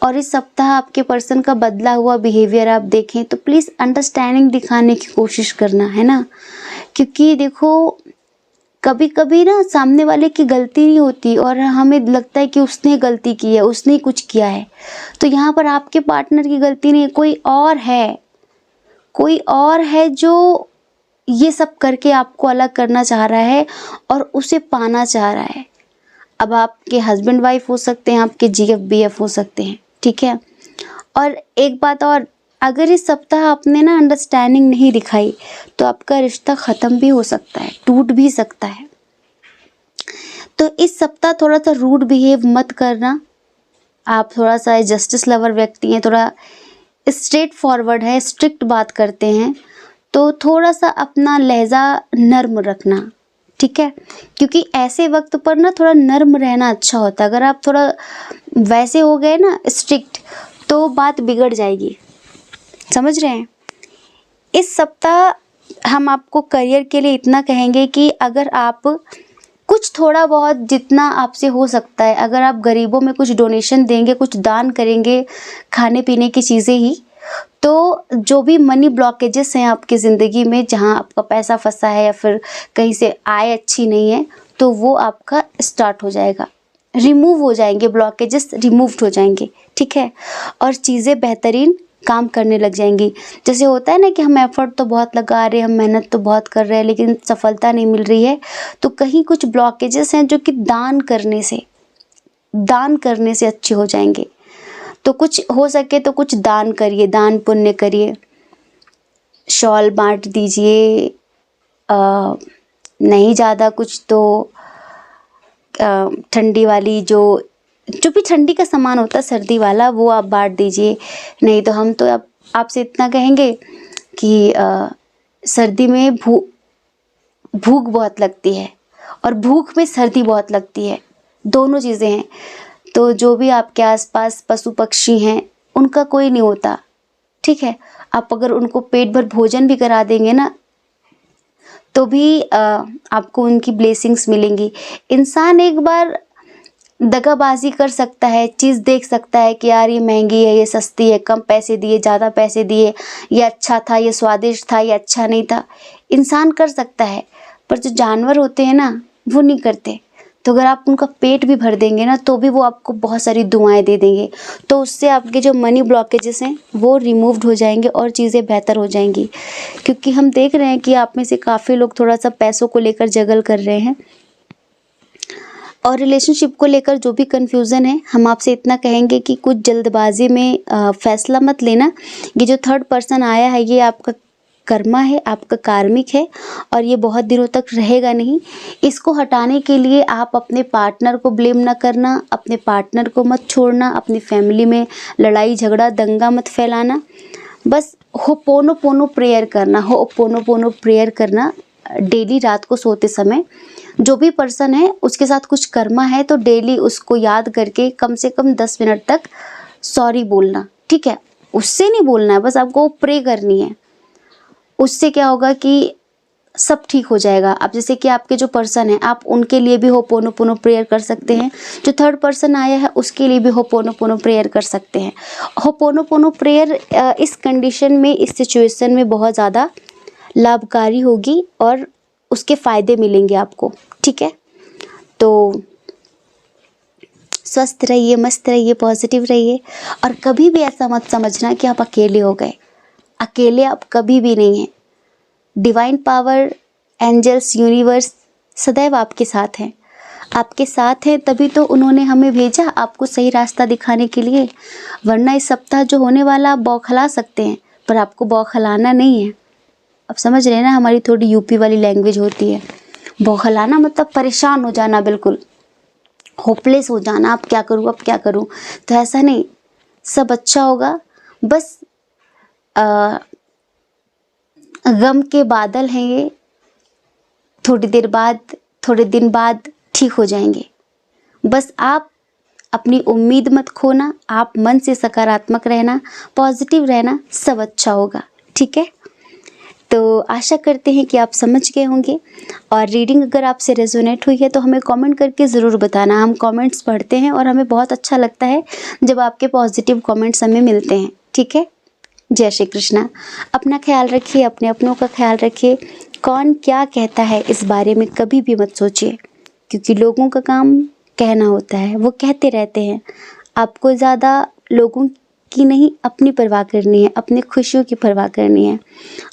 और इस सप्ताह आपके पर्सन का बदला हुआ बिहेवियर आप देखें, तो प्लीज़ अंडरस्टैंडिंग दिखाने की कोशिश करना, है ना। क्योंकि देखो कभी कभी ना सामने वाले की गलती नहीं होती, और हमें लगता है कि उसने गलती की है, उसने कुछ किया है। तो यहाँ पर आपके पार्टनर की गलती नहीं है, कोई और है जो ये सब करके आपको अलग करना चाह रहा है और उसे पाना चाह रहा है। अब आपके हस्बैंड वाइफ हो सकते हैं, आपके जीएफ बीएफ हो सकते हैं, ठीक है। और एक बात और, अगर इस सप्ताह आपने ना अंडरस्टैंडिंग नहीं दिखाई, तो आपका रिश्ता ख़त्म भी हो सकता है, टूट भी सकता है। तो इस सप्ताह थोड़ा सा रूड बिहेव मत करना। आप थोड़ा सा जस्टिस लवर व्यक्ति हैं, थोड़ा स्ट्रेट फॉरवर्ड है, स्ट्रिक्ट बात करते हैं, तो थोड़ा सा अपना लहजा नर्म रखना, ठीक है। क्योंकि ऐसे वक्त पर ना थोड़ा नर्म रहना अच्छा होता है। अगर आप थोड़ा वैसे हो गए ना स्ट्रिक्ट, तो बात बिगड़ जाएगी, समझ रहे हैं। इस सप्ताह हम आपको करियर के लिए इतना कहेंगे कि अगर आप कुछ थोड़ा बहुत जितना आपसे हो सकता है, अगर आप गरीबों में कुछ डोनेशन देंगे, कुछ दान करेंगे, खाने पीने की चीज़ें ही, तो जो भी मनी ब्लॉकेजेस हैं आपकी ज़िंदगी में, जहाँ आपका पैसा फंसा है या फिर कहीं से आय अच्छी नहीं है, तो वो आपका स्टार्ट हो जाएगा, रिमूव हो जाएंगे, ब्लॉकेजेस रिमूव्ड हो जाएंगे, ठीक है। और चीज़ें बेहतरीन काम करने लग जाएंगी। जैसे होता है ना कि हम एफर्ट तो बहुत लगा रहे हैं, हम मेहनत तो बहुत कर रहे हैं, लेकिन सफलता नहीं मिल रही है, तो कहीं कुछ ब्लॉकेजेस हैं जो कि दान करने से अच्छे हो जाएंगे। तो कुछ हो सके तो कुछ दान करिए, दान पुण्य करिए, शॉल बांट दीजिए, नहीं ज़्यादा कुछ तो ठंडी वाली जो भी ठंडी का सामान होता है, सर्दी वाला, वो आप बांट दीजिए। नहीं तो हम तो आपसे इतना कहेंगे कि सर्दी में भूख बहुत लगती है और भूख में सर्दी बहुत लगती है, दोनों चीज़ें हैं। तो जो भी आपके आसपास पशु पक्षी हैं, उनका कोई नहीं होता, ठीक है। आप अगर उनको पेट भर भोजन भी करा देंगे ना, तो भी आपको उनकी ब्लेसिंग्स मिलेंगी। इंसान एक बार दगाबाजी कर सकता है, चीज़ देख सकता है कि यार ये महंगी है, ये सस्ती है, कम पैसे दिए, ज़्यादा पैसे दिए, ये अच्छा था, ये स्वादिष्ट था, ये अच्छा नहीं था, इंसान कर सकता है। पर जो जानवर होते हैं ना, वो नहीं करते। तो अगर आप उनका पेट भी भर देंगे ना, तो भी वो आपको बहुत सारी दुआएं दे देंगे। तो उससे आपके जो मनी ब्लॉकेजेस हैं वो रिमूव्ड हो जाएंगे और चीज़ें बेहतर हो जाएंगी। क्योंकि हम देख रहे हैं कि आप में से काफ़ी लोग थोड़ा सा पैसों को लेकर जगल कर रहे हैं, और रिलेशनशिप को लेकर जो भी कन्फ्यूज़न है, हम आपसे इतना कहेंगे कि कुछ जल्दबाजी में फ़ैसला मत लेना। ये जो थर्ड पर्सन आया है, ये आपका कर्मा है, आपका कार्मिक है, और ये बहुत दिनों तक रहेगा नहीं। इसको हटाने के लिए आप अपने पार्टनर को ब्लेम ना करना, अपने पार्टनर को मत छोड़ना, अपनी फैमिली में लड़ाई झगड़ा दंगा मत फैलाना। बस होपोनोपोनो प्रेयर करना, होपोनोपोनो प्रेयर करना डेली रात को सोते समय। जो भी पर्सन है उसके साथ कुछ कर्मा है, तो डेली उसको याद करके कम से कम 10 मिनट तक सॉरी बोलना, ठीक है। उससे नहीं बोलना है, बस आपको प्रे करनी है। उससे क्या होगा कि सब ठीक हो जाएगा। अब जैसे कि आपके जो पर्सन है, आप उनके लिए भी होपोनोपोनो प्रेयर कर सकते हैं। जो थर्ड पर्सन आया है उसके लिए भी होपोनोपोनो प्रेयर कर सकते हैं। होपोनोपोनो प्रेयर इस कंडीशन में, इस सिचुएशन में बहुत ज़्यादा लाभकारी होगी और उसके फ़ायदे मिलेंगे आपको, ठीक है। तो स्वस्थ रहिए, मस्त रहिए, पॉजिटिव रहिए, और कभी भी ऐसा मत समझना कि आप अकेले हो गए। अकेले आप कभी भी नहीं हैं। डिवाइन पावर, एंजल्स, यूनिवर्स सदैव आपके साथ हैं। आपके साथ हैं तभी तो उन्होंने हमें भेजा आपको सही रास्ता दिखाने के लिए। वरना इस सप्ताह जो होने वाला आप बौखला सकते हैं, पर आपको बौखलाना नहीं है। अब समझ रहे हैं ना, हमारी थोड़ी यूपी वाली लैंग्वेज होती है। बौखलाना मतलब परेशान हो जाना, बिल्कुल होपलेस हो जाना, अब क्या करूँ, अब क्या करूँ। तो ऐसा नहीं, सब अच्छा होगा। बस गम के बादल हैं ये, थोड़ी देर बाद, थोड़े दिन बाद ठीक हो जाएंगे। बस आप अपनी उम्मीद मत खोना, आप मन से सकारात्मक रहना, पॉजिटिव रहना, सब अच्छा होगा, ठीक है। तो आशा करते हैं कि आप समझ गए होंगे। और रीडिंग अगर आपसे रेजोनेट हुई है तो हमें कमेंट करके ज़रूर बताना। हम कमेंट्स पढ़ते हैं और हमें बहुत अच्छा लगता है जब आपके पॉजिटिव कमेंट्स हमें मिलते हैं, ठीक है। जय श्री कृष्णा। अपना ख्याल रखिए, अपने अपनों का ख्याल रखिए। कौन क्या कहता है इस बारे में कभी भी मत सोचिए, क्योंकि लोगों का काम कहना होता है, वो कहते रहते हैं। आपको ज़्यादा लोगों की नहीं, अपनी परवाह करनी है, अपनी खुशियों की परवाह करनी है।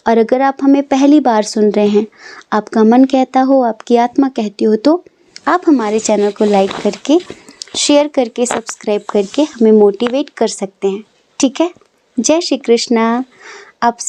और अगर आप हमें पहली बार सुन रहे हैं, आपका मन कहता हो, आपकी आत्मा कहती हो, तो आप हमारे चैनल को लाइक करके, शेयर करके, सब्सक्राइब करके हमें मोटिवेट कर सकते हैं, ठीक है। जय श्री कृष्णा। आप